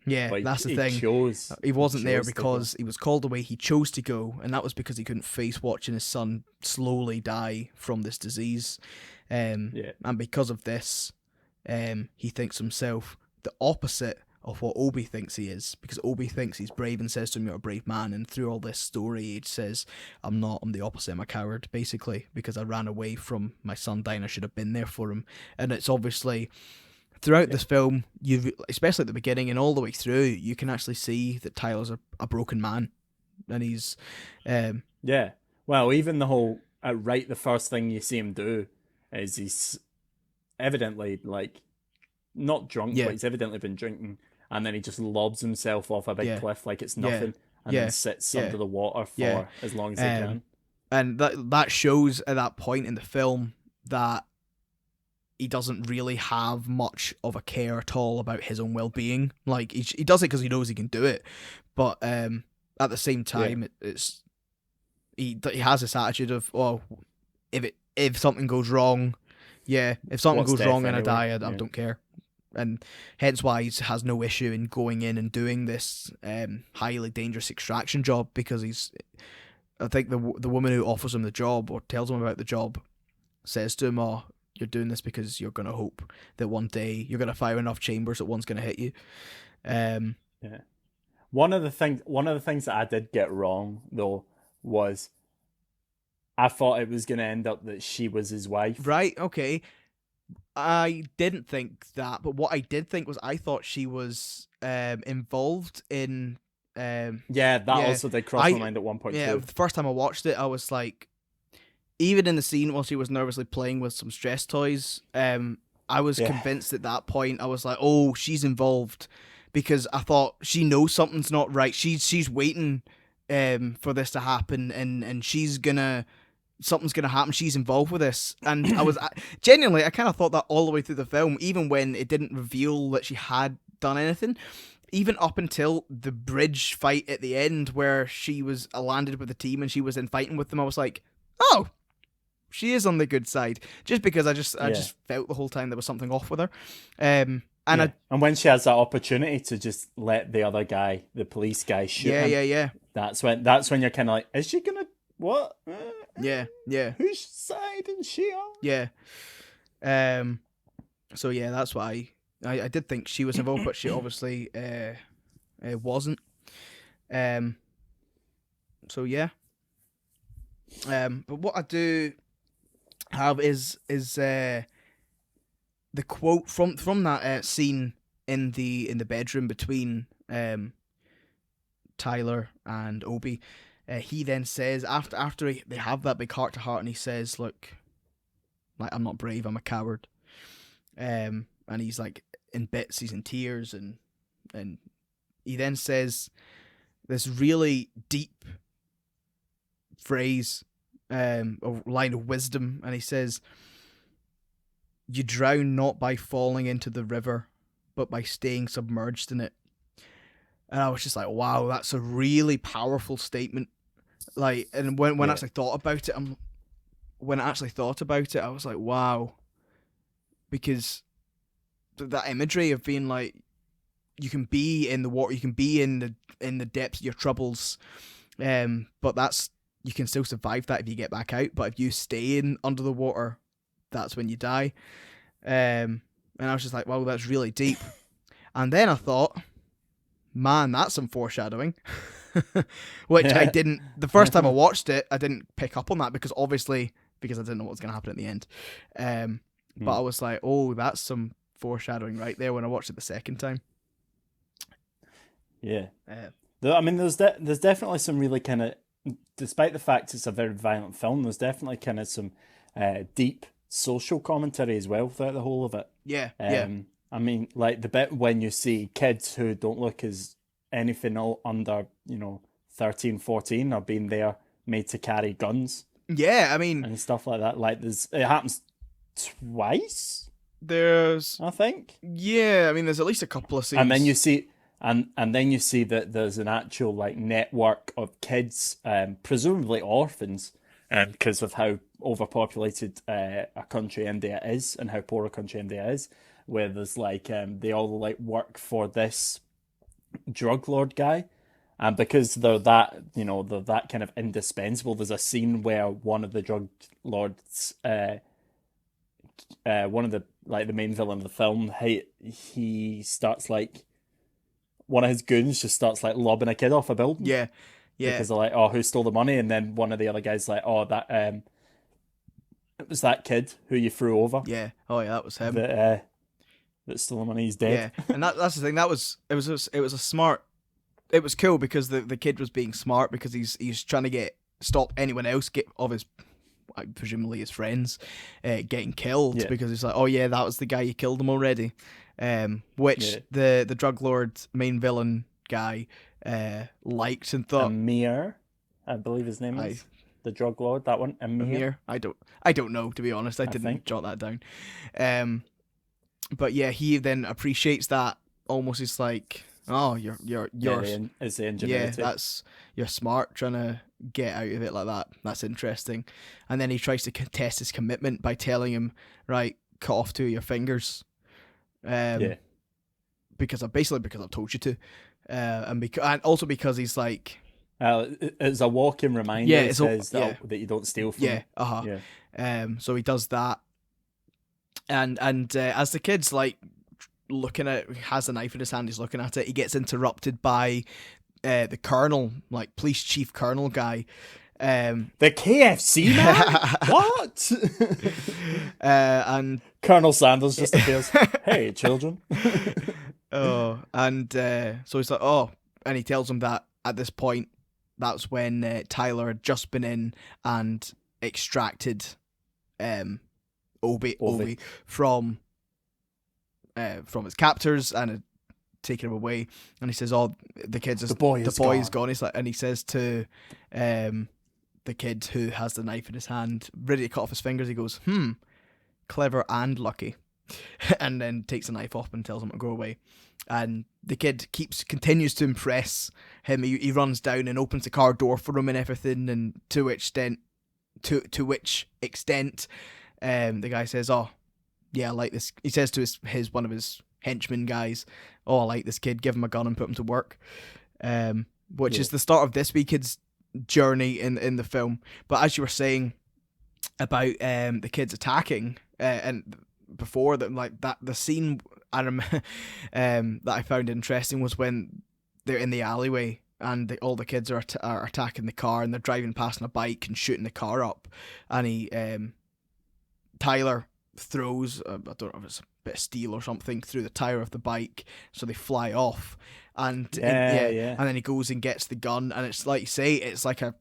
that's the thing. He wasn't there because he was called away. He chose to go, and that was because he couldn't face watching his son slowly die from this disease. And because of this, he thinks himself the opposite of what Obi thinks he is, because Obi thinks he's brave and says to him, "You're a brave man," and through all this story he says, "I'm not, I'm the opposite, I'm a coward, basically, because I ran away from my son dying, I should have been there for him." And it's obviously throughout this film, especially at the beginning and all the way through, you can actually see that Tyler's a broken man, and he's well, even the whole the first thing you see him do is he's evidently not drunk, but he's evidently been drinking, and then he just lobs himself off a big cliff like it's nothing, and then sits under the water for as long as he can. And that shows at that point in the film that he doesn't really have much of a care at all about his own well-being. Like, he does it because he knows he can do it, but at the same time, he has this attitude of, if something goes wrong, if something goes wrong and I die, I don't care. And hence why he has no issue in going in and doing this highly dangerous extraction job, because I think the woman who offers him the job or tells him about the job says to him, "Oh, you're doing this because you're going to hope that one day you're going to fire enough chambers that one's going to hit you." One of the things that I did get wrong though was I thought it was going to end up that she was his wife. Right, okay. I didn't think that, but what I did think was I thought she was involved in... also did cross my mind at one point too. The first time I watched it, I was like... Even in the scene while she was nervously playing with some stress toys, I was convinced at that point, I was like, oh, she's involved. Because I thought, she knows something's not right. She's waiting for this to happen, and she's gonna... Something's gonna happen. She's involved with this, and I was genuinely, I kind of thought that all the way through the film, even when it didn't reveal that she had done anything, even up until the bridge fight at the end, where she was landed with the team and she was in fighting with them. I was like, oh, she is on the good side, just because I just felt the whole time there was something off with her. And when she has that opportunity to just let the other guy, the police guy, shoot him, that's when you're kind of like, is she gonna what? Whose side is she on? So that's why I did think she was involved, but she obviously wasn't. But what I do have is the quote from that scene in the bedroom between Tyler and Obi. He then says, after they have that big heart to heart, and he says, "Look, I'm not brave, I'm a coward." And he's like in bits, he's in tears, and he then says, this really deep phrase, a line of wisdom, and he says, "You drown not by falling into the river, but by staying submerged in it." And I was just like, wow, that's a really powerful statement. Like, and when I actually thought about it, I was like, wow, because that imagery of being like, you can be in the water, you can be in the depths of your troubles, but you can still survive that if you get back out. But if you stay in under the water, that's when you die. And I was just like, wow, that's really deep. And then I thought, man, that's some foreshadowing. Which I didn't, the first time I watched it, I didn't pick up on that because I didn't know what was going to happen at the end. But I was like, oh, that's some foreshadowing right there when I watched it the second time. Yeah. I mean, there's definitely some really kind of, despite the fact it's a very violent film, there's definitely kind of some deep social commentary as well throughout the whole of it. Yeah. I mean, like the bit when you see kids who don't look as anything under, 13, 14 are being made to carry guns. Yeah, I mean, and stuff like that. Like it happens twice. I think. Yeah, I mean, there's at least a couple of scenes. And then you see, and then you see that there's an actual like network of kids, presumably orphans, because of how overpopulated a country India is and how poor a country India is, where there's like they all like work for this drug lord guy, and because they're that kind of indispensable, there's a scene where one of the drug lords, one of the the main villain of the film, he starts like, one of his goons just starts like lobbing a kid off a building. Yeah. Because they're like, oh, who stole the money? And then one of the other guys like, oh, that it was that kid who you threw over. Yeah. Oh yeah, that was him. That stole the money. He's dead. Yeah, and that's the thing. It was cool because the kid was being smart because he's trying to stop anyone else presumably his friends, getting killed, because he's like, oh yeah, that was the guy, you killed him already. The drug lord main villain guy liked and thought. Amir, I believe his name is. The drug lord, that one. Amir. I don't know, to be honest. I didn't jot that down. But yeah, he then appreciates that almost. It's like, oh, you're it's the ingenuity. Yeah, you're smart trying to get out of it like that. That's interesting. And then he tries to contest his commitment by telling him, right, cut off 2 of your fingers. Because I've told you to, and also because he's like, it's a walking reminder. Yeah, it says that you don't steal from. Yeah, so he does that, and as the kid's like has a knife in his hand, he's looking at it. He gets interrupted by the colonel, like police chief colonel guy. The KFC man? What? And Colonel Sanders just appears. Hey, children. So he's like, oh, and he tells him that at this point, that's when Tyler had just been in and extracted Obi from his captors and had taken him away. And he says, "Oh, the boy is gone." He's like, and he says to the kid who has the knife in his hand, ready to cut off his fingers, he goes, clever and lucky. And then takes the knife off and tells him to go away. And the kid continues to impress him. He runs down and opens the car door for him and everything. And to which extent, the guy says, "Oh, yeah, I like this." He says to one of his henchmen guys, "Oh, I like this kid. Give him a gun and put him to work." Which is the start of this wee kid's journey in the film. But as you were saying about the kids attacking, and before that, like that, the scene that I found interesting was when they're in the alleyway and all the kids are attacking the car, and they're driving past on a bike and shooting the car up, and Tyler throws I don't know if it's a bit of steel or something through the tire of the bike, so they fly off, and and then he goes and gets the gun, and it's like you say, it's like a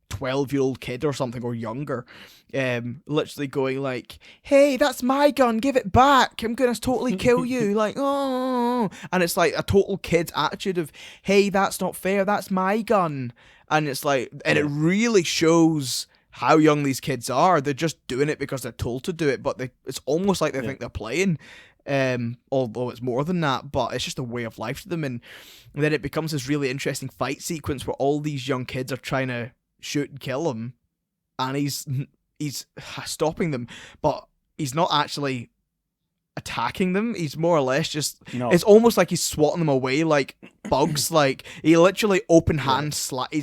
12-year-old kid or something, or younger, literally going like, "Hey, that's my gun, give it back, I'm gonna totally kill you," like, "Oh," and it's like a total kid's attitude of, "Hey, that's not fair, that's my gun," and it's like, and it really shows how young these kids are. They're just doing it because they're told to do it, but it's almost like they think they're playing, although it's more than that, but it's just a way of life to them. And then it becomes this really interesting fight sequence where all these young kids are trying to shoot and kill him, and he's stopping them, but he's not actually attacking them. He's more or less just, it's almost like he's swatting them away like bugs. Like he literally open hand slapping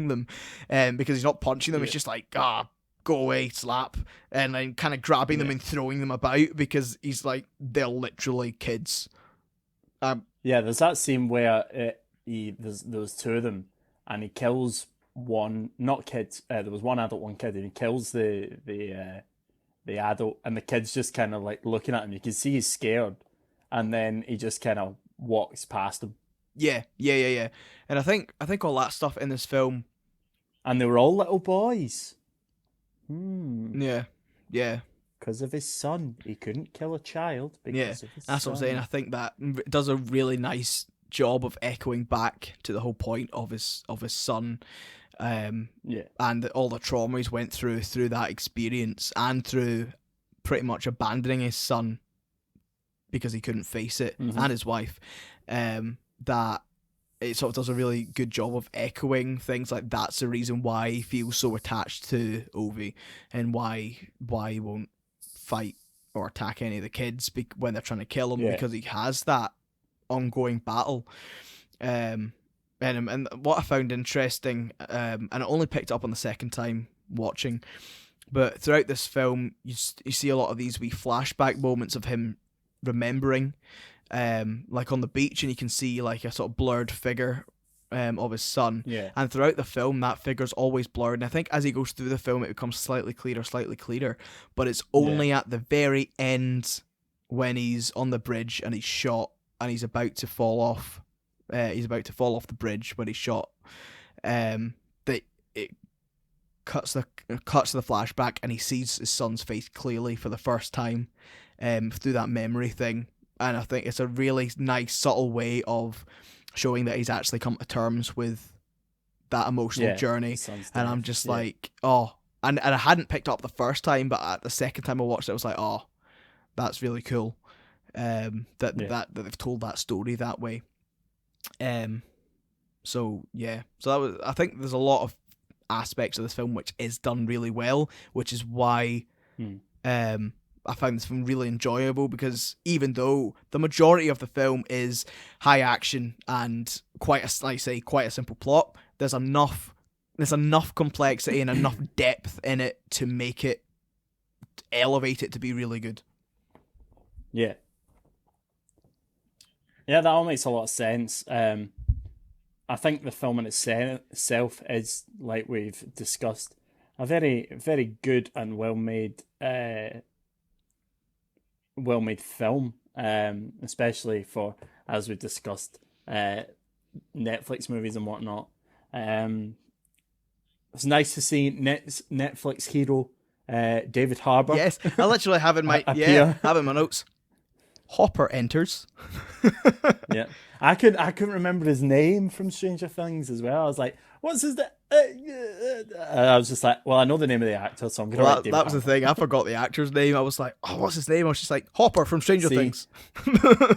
them, because he's not punching them. It's just like, go away, slap, and then kind of grabbing them and throwing them about, because he's like, they're literally kids. There's that scene where there's two of them, and he kills one, not kids. There was one adult, one kid, and he kills the adult, and the kid's just kind of like looking at him. You can see he's scared, and then he just kind of walks past him. Yeah. And I think all that stuff in this film, and they were all little boys. Yeah. Because of his son, he couldn't kill a child. Because of his that's son. What I'm saying. I think that does a really nice job of echoing back to the whole point of his son. And all the trauma he's went through that experience, and through pretty much abandoning his son because he couldn't face it, and his wife, that it sort of does a really good job of echoing things like that's the reason why he feels so attached to Ovi, and why he won't fight or attack any of the kids when they're trying to kill him, because he has that ongoing battle. And what I found interesting, and I only picked up on the second time watching, but throughout this film, you see a lot of these wee flashback moments of him remembering, like on the beach, and you can see like a sort of blurred figure of his son. Yeah. And throughout the film, that figure's always blurred. And I think as he goes through the film, it becomes slightly clearer. But it's only at the very end, when he's on the bridge and he's shot and he's about to fall off. He's about to fall off the bridge when he's shot. That it cuts the flashback, and he sees his son's face clearly for the first time, through that memory thing. And I think it's a really nice, subtle way of showing that he's actually come to terms with that emotional journey. And I'm just like, and I hadn't picked up the first time, but at the second time I watched it, I was like, oh, that's really cool. That they've told that story that way. So that was, I think there's a lot of aspects of this film which is done really well, which is why I found this film really enjoyable, because even though the majority of the film is high action and quite a simple plot, there's enough complexity and enough depth in it to make it elevate it to be really good. Yeah, that all makes a lot of sense. I think the film in itself is, like we've discussed, a very, very good and well-made film, especially for, as we discussed, Netflix movies and whatnot. It's nice to see Netflix hero David Harbour. Yes, I literally have in my have in my notes. Hopper enters. Yeah, I couldn't remember his name from Stranger Things as well. I was like, what's his name? I was just like, well, I know the name of the actor, so I'm gonna write David that was Harbour. the thing. I forgot the actor's name. I was like, oh, what's his name? I was just like, Hopper from Stranger Things.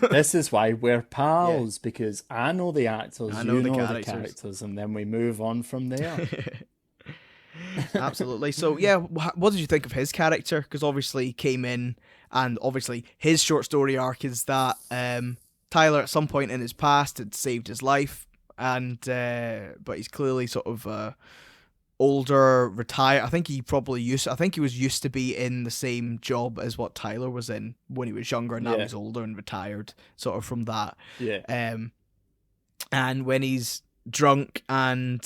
This is why we're pals, because I know the actors, you know the characters, and then we move on from there. Absolutely. So what did you think of his character? Because obviously he came in, and obviously his short story arc is that Tyler at some point in his past had saved his life, and but he's clearly sort of older, retired. I think he was used to be in the same job as what Tyler was in when he was younger, and now he's older and retired, sort of from that. And when he's drunk and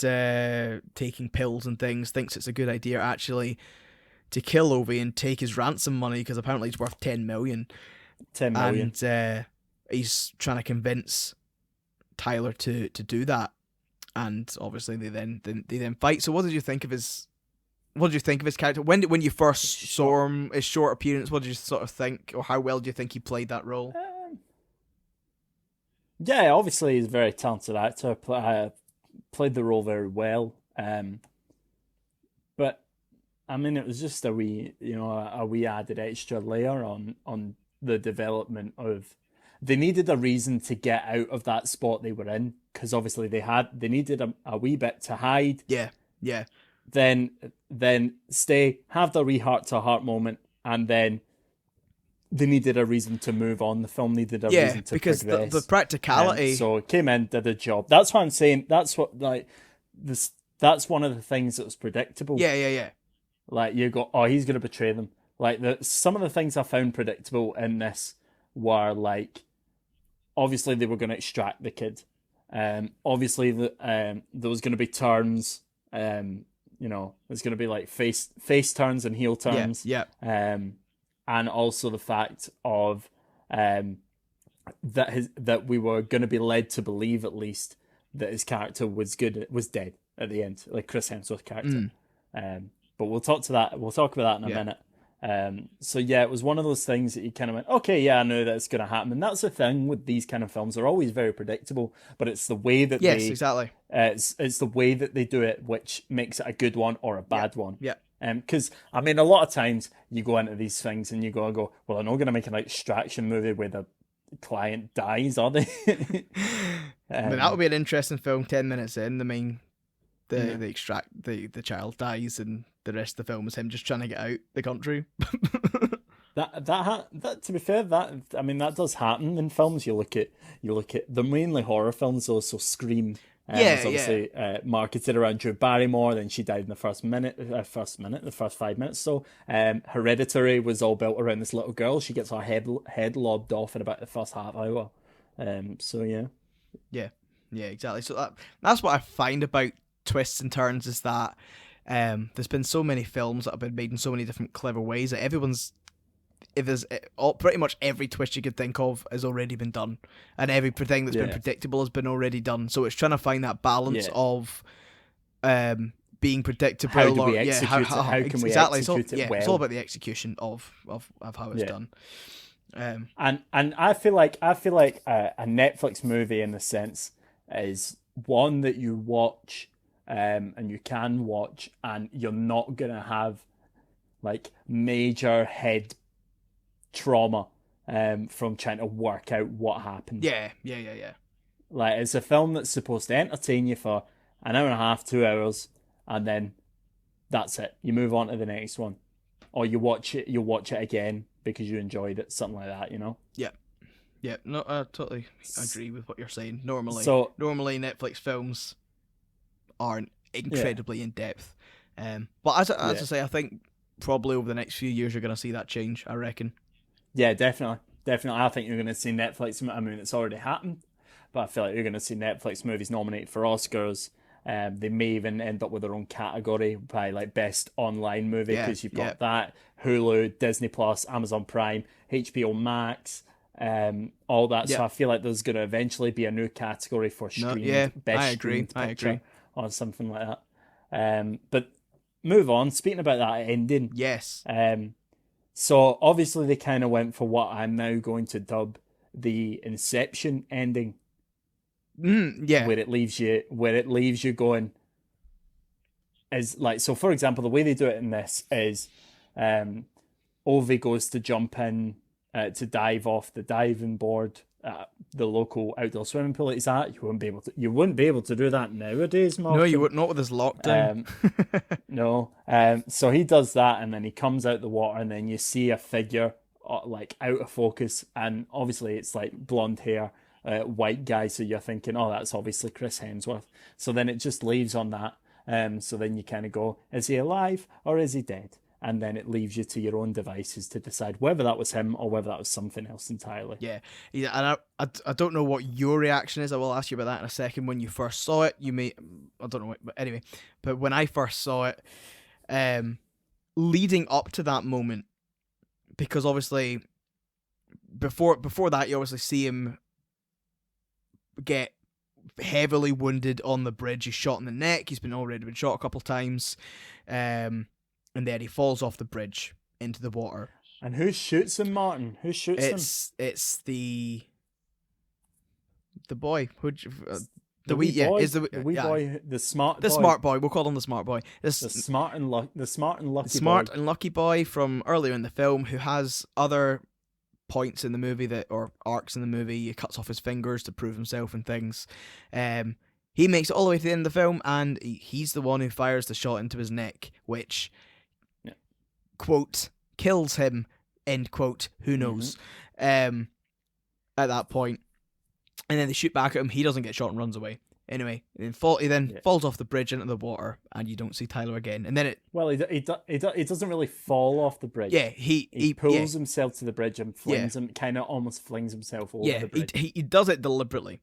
taking pills and things, thinks it's a good idea actually to kill Ovi and take his ransom money, because apparently he's worth 10 million. And he's trying to convince Tyler to do that. and obviously they then fight. So what did you think of his character when you first saw him, his short appearance? What did you sort of think, or how well do you think he played that role? Yeah, obviously he's a very talented actor. Played the role very well. But I mean, it was just a wee added extra layer on the development of. They needed a reason to get out of that spot they were in, because obviously they needed a wee bit to hide. Yeah. Then stay, have the wee heart to heart moment, and then they needed a reason to move on. The film needed a reason to because progress. The practicality. So it came in, did the job. That's what I'm saying. That's what That's one of the things that was predictable. Yeah. Like you go, oh, he's gonna betray them. Like some of the things I found predictable in this were like, obviously they were gonna extract the kid. Obviously there was gonna be turns. There's gonna be like face turns and heel turns. Yeah. And also the fact of that we were going to be led to believe, at least, that his character was dead at the end, like Chris Hemsworth character. But we'll talk about that in a minute. So yeah, it was one of those things that you kind of went, okay, yeah, I know that's going to happen. And that's the thing with these kind of films; they're always very predictable, but it's the way that exactly. It's the way that they do it which makes it a good one or a bad one. Yeah. Because I mean, a lot of times you go into these things and you go, well, they're not going to make an extraction movie where the client dies, are they? I mean, that would be an interesting film. 10 minutes in, the child dies, and the rest of the film is him just trying to get out the country. that to be fair, that does happen in films. You look at the mainly horror films, also Scream. It's obviously marketed around Drew Barrymore. Then she died in the first 5 minutes. So Hereditary was all built around this little girl. She gets her head lobbed off in about the first half hour. So yeah, exactly. So that's what I find about twists and turns, is that there's been so many films that have been made in so many different clever ways that pretty much every twist you could think of has already been done, and everything that's been predictable has been already done. So it's trying to find that balance of being predictable. How do we execute it? How can we execute it well? It's all about the execution of how it's done. And I feel like a Netflix movie, in a sense, is one that you watch and you can watch, and you're not gonna have like major head trauma from trying to work out what happened. Yeah. Like, it's a film that's supposed to entertain you for an hour and a half, 2 hours, and then that's it. You move on to the next one, or you watch it again because you enjoyed it, something like that. Yeah. No, I totally agree with what you're saying. Normally Netflix films aren't incredibly in depth, but as I say, I think probably over the next few years you're going to see that change, I reckon. Yeah, definitely. I think you're going to see Netflix. I mean, it's already happened, but I feel like you're going to see Netflix movies nominated for Oscars. They may even end up with their own category, probably like best online movie, because you've got that, Hulu, Disney Plus, Amazon Prime, HBO Max, all that. So I feel like there's going to eventually be a new category for streamed, best streamed picture or something like that. But move on. Speaking about that ending, yes. So obviously they kind of went for what I'm now going to dub the Inception ending. Where it leaves you going is like, so for example, the way they do it in this is Ovi goes to jump in to dive off the diving board at the local outdoor swimming pool he's at. You wouldn't be able to do that nowadays, Malcolm. No, you would not with this lockdown. No. So he does that, and then he comes out the water, and then you see a figure like out of focus, and obviously it's like blonde hair, white guy, so you're thinking, oh, that's obviously Chris Hemsworth. So then it just leaves on that. So then you kind of go, is he alive or is he dead? And then it leaves you to your own devices to decide whether that was him or whether that was something else entirely. Yeah. And I don't know what your reaction is. I will ask you about that in a second. When you first saw it, I don't know what, but anyway. But when I first saw it, leading up to that moment, because obviously before that, you obviously see him get heavily wounded on the bridge. He's shot in the neck. He's already been shot a couple times, and then he falls off the bridge into the water. And who shoots him, Martin? Who shoots him? It's the boy. The wee boy, the smart boy. We'll call him the smart boy. The smart and lucky boy from earlier in the film, who has other points in the movie or arcs in the movie. He cuts off his fingers to prove himself and things. He makes it all the way to the end of the film, and he's the one who fires the shot into his neck, which quote kills him, end quote. Who knows? At that point. And then they shoot back at him. He doesn't get shot and runs away. Anyway, he then falls off the bridge into the water, and you don't see Tyler again. And then he doesn't really fall off the bridge. Yeah, he pulls himself to the bridge and flings him, kind of almost flings himself over the bridge. He does it deliberately.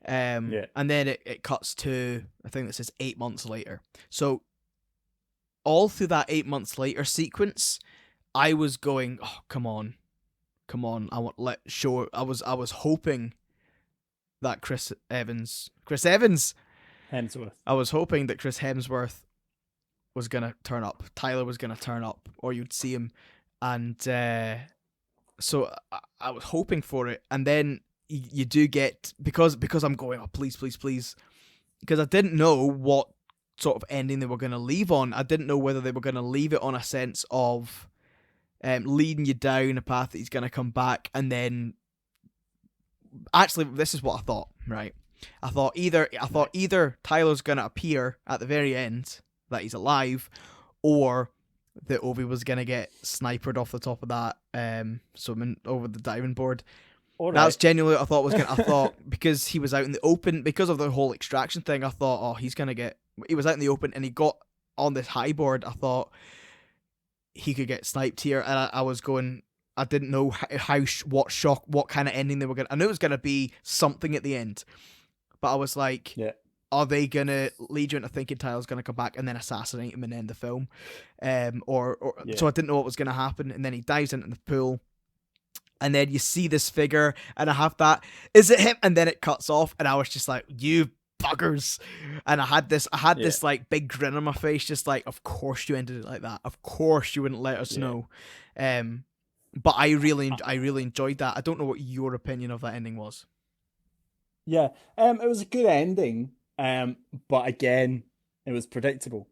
And then it cuts to, I think this is 8 months later. So all through that 8 months later sequence, I was going, oh, come on. I was hoping that Chris Evans. Hemsworth. I was hoping that Chris Hemsworth was gonna turn up. Tyler was gonna turn up, or you'd see him, and so I was hoping for it. And then you do get, because I'm going, oh, please, because I didn't know what sort of ending they were gonna leave on. I didn't know whether they were gonna leave it on a sense of leading you down a path that he's gonna come back, and then. Actually, this is what I thought, right? I thought either Tyler's gonna appear at the very end, that he's alive, or that Ovi was gonna get sniped off the top of that swimming over the diving board. That's genuinely what I thought was gonna. I thought because he was out in the open, because of the whole extraction thing, I thought, oh, he was out in the open and he got on this high board. I thought he could get sniped here, and I was going. I didn't know what kind of ending they were gonna. I knew it was gonna be something at the end, but I was like, are they gonna lead you into thinking Tyler's gonna come back and then assassinate him and end the film? So I didn't know what was gonna happen, and then he dives into the pool, and then you see this figure, and I have that. Is it him? And then it cuts off, and I was just like, you buggers. And I had this like big grin on my face, just like, of course you ended it like that. Of course you wouldn't let us know. But I really enjoyed that. I don't know what your opinion of that ending was. Yeah, it was a good ending, but again, it was predictable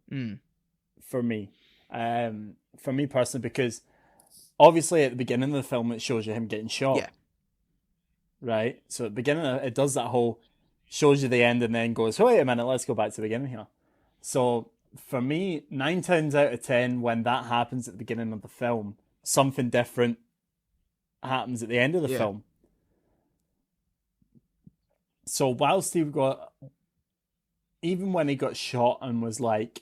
for me. For me personally, because obviously at the beginning of the film it shows you him getting shot. Yeah. Right? So at the beginning it does that whole, shows you the end and then goes, wait a minute, let's go back to the beginning here. So for me, 9 times out of 10, when that happens at the beginning of the film, something different happens at the end of the film. So whilst even when he got shot and was like,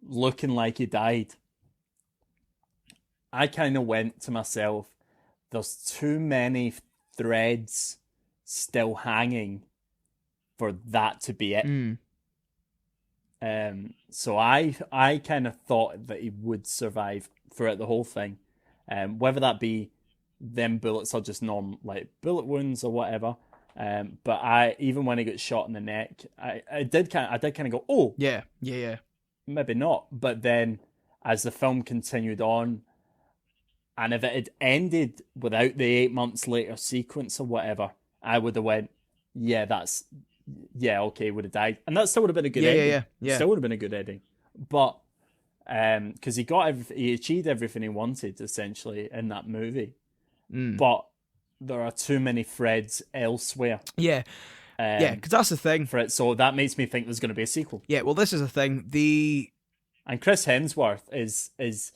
looking like he died, I kind of went to myself, there's too many threads still hanging for that to be it. So I kind of thought that he would survive throughout the whole thing, whether that be them bullets are just normal, like bullet wounds or whatever. But even when he got shot in the neck, I did kind of go, oh yeah, maybe not. But then as the film continued on, and if it had ended without the 8 months later sequence or whatever, I would have went, okay, would have died, and that still would have been a good ending. Yeah. Still would have been a good ending, but because he achieved everything he wanted essentially in that movie, but there are too many threads elsewhere. Because that's the thing for it. So that makes me think there's going to be a sequel. Yeah, well, this is the thing. And Chris Hemsworth is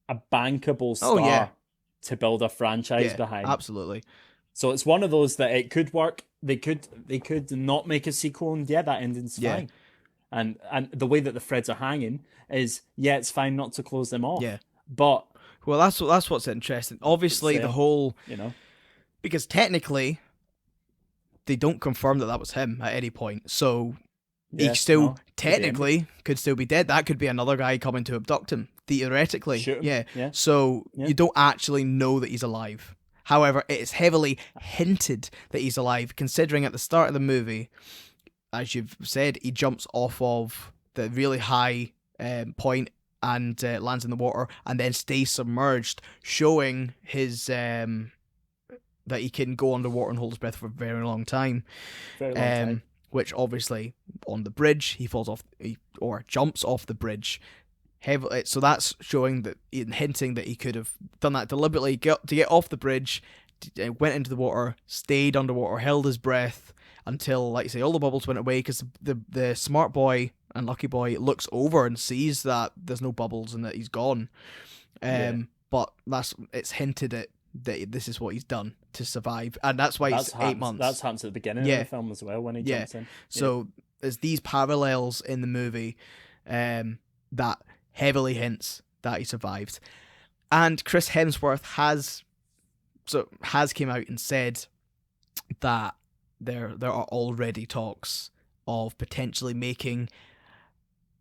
a bankable star to build a franchise behind. Absolutely. So it's one of those that it could work. They could not make a sequel, and that ending's fine. And the way that the threads are hanging is, it's fine not to close them off. Yeah. But well, that's what's interesting. Obviously, the whole because technically they don't confirm that was him at any point. So he still technically could still be dead. That could be another guy coming to abduct him, theoretically. Shoot him. Yeah. So you don't actually know that he's alive. However, it is heavily hinted that he's alive, considering at the start of the movie, as you've said, he jumps off of the really high point and lands in the water and then stays submerged, showing his that he can go underwater and hold his breath for a very long time. Very long time. Which obviously on the bridge he falls off or jumps off the bridge. So that's showing that, hinting that he could have done that deliberately to get off the bridge, went into the water, stayed underwater, held his breath until, like you say, all the bubbles went away, because the smart boy and lucky boy looks over and sees that there's no bubbles and that he's gone. But it's hinted at that this is what he's done to survive, and that's why it's 8 months. That's happens at the beginning of the film as well, when he jumps in. So there's these parallels in the movie that heavily hints that he survived. And Chris Hemsworth has came out and said that there are already talks of potentially making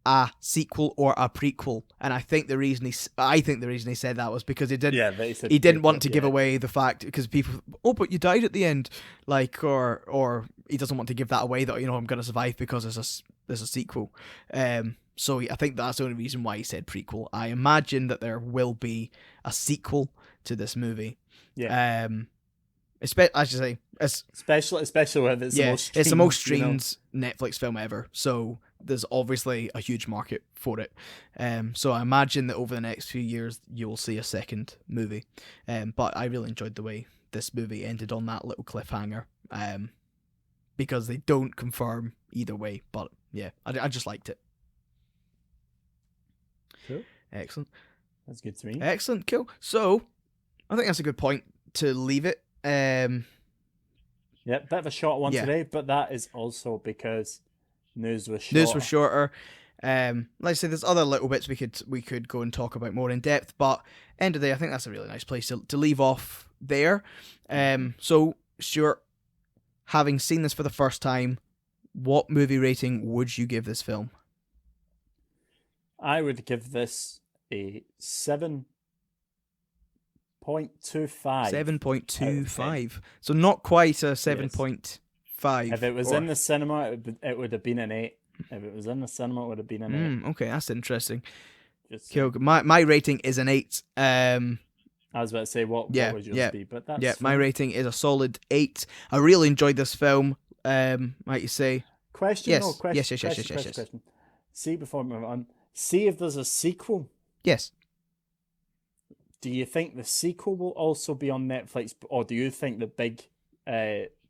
a sequel or a prequel, and I think the reason he said that was because he didn't want to give away the fact, because people, but you died at the end, like, or he doesn't want to give that away, that, I'm going to survive because there's a sequel. So I think that's the only reason why he said prequel. I imagine that there will be a sequel to this movie. Yeah. Especially when it's the most streamed Netflix film ever. So there's obviously a huge market for it. So I imagine that over the next few years you will see a second movie. But I really enjoyed the way this movie ended on that little cliffhanger. Because they don't confirm either way. But yeah, I just liked it. Cool. Excellent. That's good to me. Excellent. Cool. So I think that's a good point to leave it. Yeah, bit of a short one today, but that is also because news was shorter. Like I said, there's other little bits we could go and talk about more in depth, but end of the day, I think that's a really nice place to leave off there. So Stuart, having seen this for the first time, what movie rating would you give this film? I would give this a 7.25. 7.25. So not quite a 7.5. If it was in the cinema, it would have been an 8. If it was in the cinema, it would have been an 8. Okay, that's interesting. Cool. My rating is an 8. I was about to say, what would yours be? But that's my rating is a solid 8. I really enjoyed this film. Like you say. Question? Yes. No, question. Yes. Question. See, before we move on, see if there's a sequel. Yes. Do you think the sequel will also be on Netflix, or do you think the big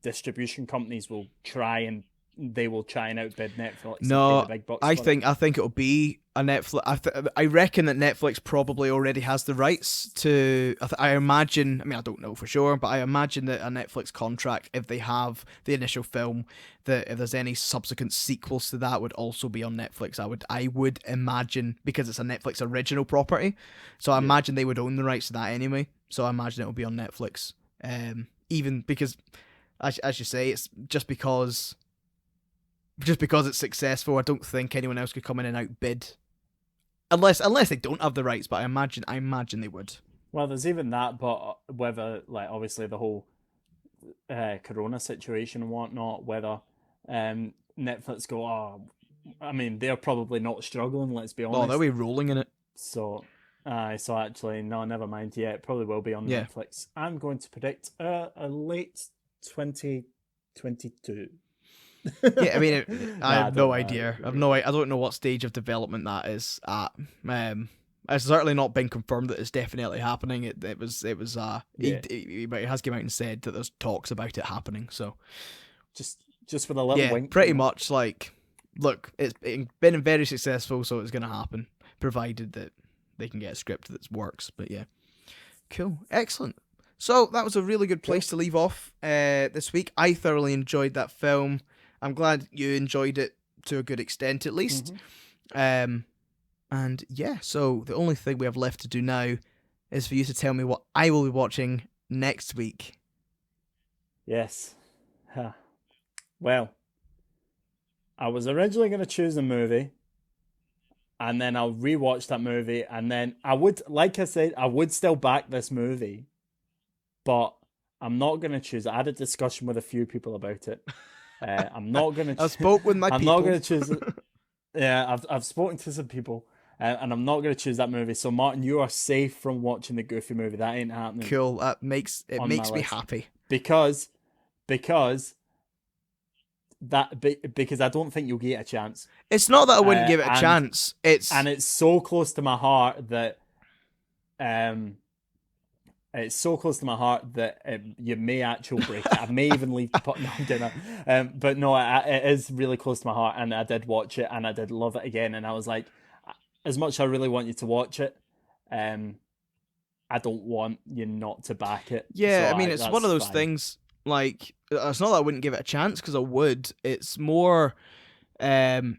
distribution companies will try and outbid Netflix? No, and pay the big bucks I for think it'll be a Netflix. I reckon that Netflix probably already has the rights to. I imagine. I mean, I don't know for sure, but I imagine that a Netflix contract, if they have the initial film, that if there's any subsequent sequels to that, would also be on Netflix. I would imagine, because it's a Netflix original property, so I imagine they would own the rights to that anyway. So I imagine it will be on Netflix. Even because, as you say, it's just because it's successful. I don't think anyone else could come in and outbid, unless they don't have the rights. But I imagine they would. Well, there's even that, but whether, like, obviously the whole Corona situation and whatnot, whether Netflix go, I mean, they're probably not struggling. Let's be honest. Oh, they'll be rolling in it. So actually, no, never mind. Yeah, it probably will be on Netflix. I'm going to predict a late 2022. Yeah, I mean, I have no idea. I don't know what stage of development that is at. It's certainly not been confirmed that it's definitely happening. It was. But it has come out and said that there's talks about it happening. So, just with a little wink. Pretty much. Like, look, it's been very successful, so it's going to happen, provided that they can get a script that works. But yeah, cool, excellent. So that was a really good place to leave off this week. I thoroughly enjoyed that film. I'm glad you enjoyed it to a good extent, at least. Mm-hmm. And yeah, so the only thing we have left to do now is for you to tell me what I will be watching next week. Yes. Well, I was originally going to choose a movie, and then I'll rewatch that movie, and then I would, like I said, I would still back this movie, but I'm not going to choose it. I had a discussion with a few people about it. I'm not going to. I spoke with my I'm people. not going to choose it. Yeah, I've spoken to some people, and I'm not going to choose that movie. So Martin, you are safe from watching the Goofy movie. That ain't happening. Cool. That makes me happy because I don't think you'll get a chance. It's not that I wouldn't give it a chance. It's so close to my heart that you may actually break it. I may even leave the pot on dinner. But no, it is really close to my heart, and I did watch it, and I did love it again. And I was like, as much as I really want you to watch it, I don't want you not to back it. Yeah, so I mean, it's one of those things. Like, it's not that I wouldn't give it a chance, because I would. It's more, I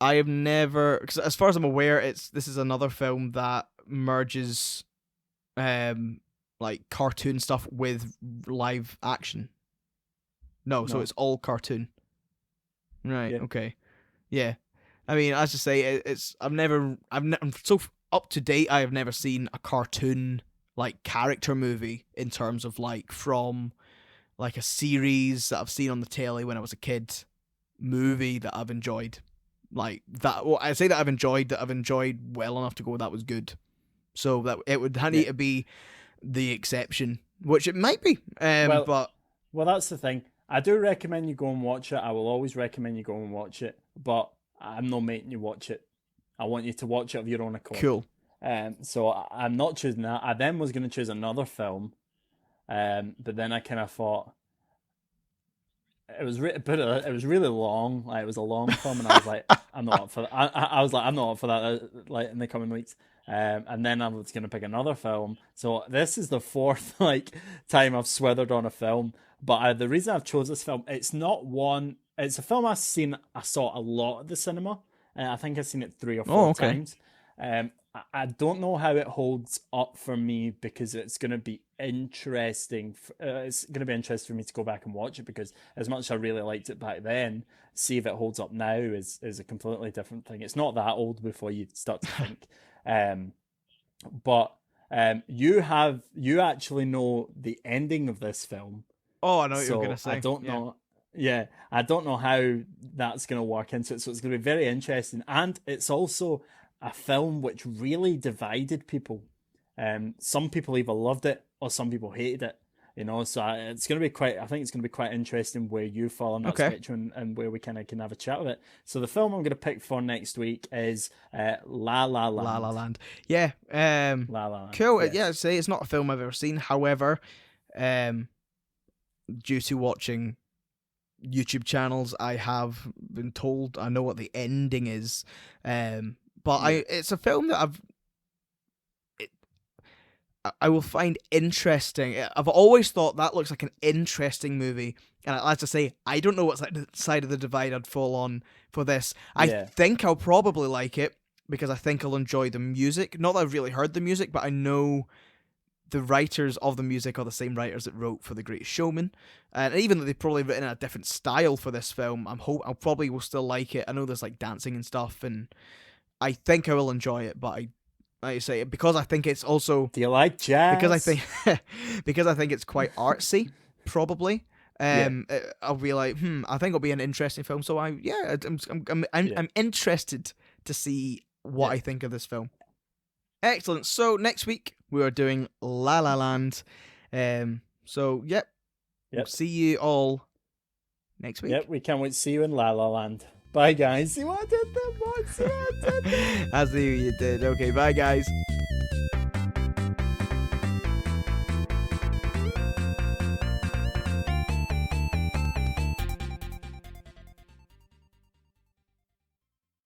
have never, because as far as I'm aware, this is another film that merges like cartoon stuff with live action. No, so it's all cartoon. Right. Yeah. Okay. Yeah. I mean, as I say, I'm so up to date. I have never seen a cartoon like character movie in terms of like from like a series that I've seen on the telly when I was a kid, movie that I've enjoyed like that. Well, I say that I've enjoyed well enough to go that was good. So that it would need to be the exception, which it might be. Well, that's the thing. I do recommend you go and watch it. I will always recommend you go and watch it, but I'm not making you watch it. I want you to watch it of your own accord. Cool. So I'm not choosing that. I then was going to choose another film, but then I kind of thought it was really long. Like, it was a long film, and I was like, I'm not up for that. I was like, I'm not up for that. Like, in the coming weeks. And then I was going to pick another film. So this is the fourth time I've swithered on a film. But the reason I've chose this film, it's a film I saw a lot at the cinema. I think I've seen it 3 or 4 times. I don't know how it holds up for me, because it's going to be interesting. It's going to be interesting for me to go back and watch it, because as much as I really liked it back then, see if it holds up now is a completely different thing. It's not that old before you start to think. But you actually know the ending of this film. Oh, I know what you're going to say. I don't know. Yeah, I don't know how that's going to work into it. So it's going to be very interesting. And it's also a film which really divided people. Some people either loved it or some people hated it. So it's going to be I think it's going to be quite interesting where you fall on that spectrum, and where we kind of can have a chat with it. So the film I'm going to pick for next week is La La Land. La La Land. Yeah. La La Land. Cool. Yes. Yeah, I'd say it's not a film I've ever seen. However, due to watching YouTube channels, I have been told I know what the ending is. But it's a film that I will find interesting. I've always thought that looks like an interesting movie, and I like to say I don't know what side of the divide I'd fall on for this. I think I'll probably like it, because I think I'll enjoy the music. Not that I've really heard the music, but I know the writers of the music are the same writers that wrote for The Greatest Showman, and even though they've probably written a different style for this film, I'll probably will still like it. I know there's like dancing and stuff, and I think I will enjoy it, but like I say, because I think it's also. Do you like jazz? Because I think it's quite artsy, probably. I'll be like, I think it'll be an interesting film. So I'm interested to see what I think of this film. Excellent. So next week we are doing La La Land. So we'll see you all next week. Yep, we can't wait to see you in La La Land. Bye, guys. See what I did there, boys? See what I did there? I see what you did. Okay, bye, guys.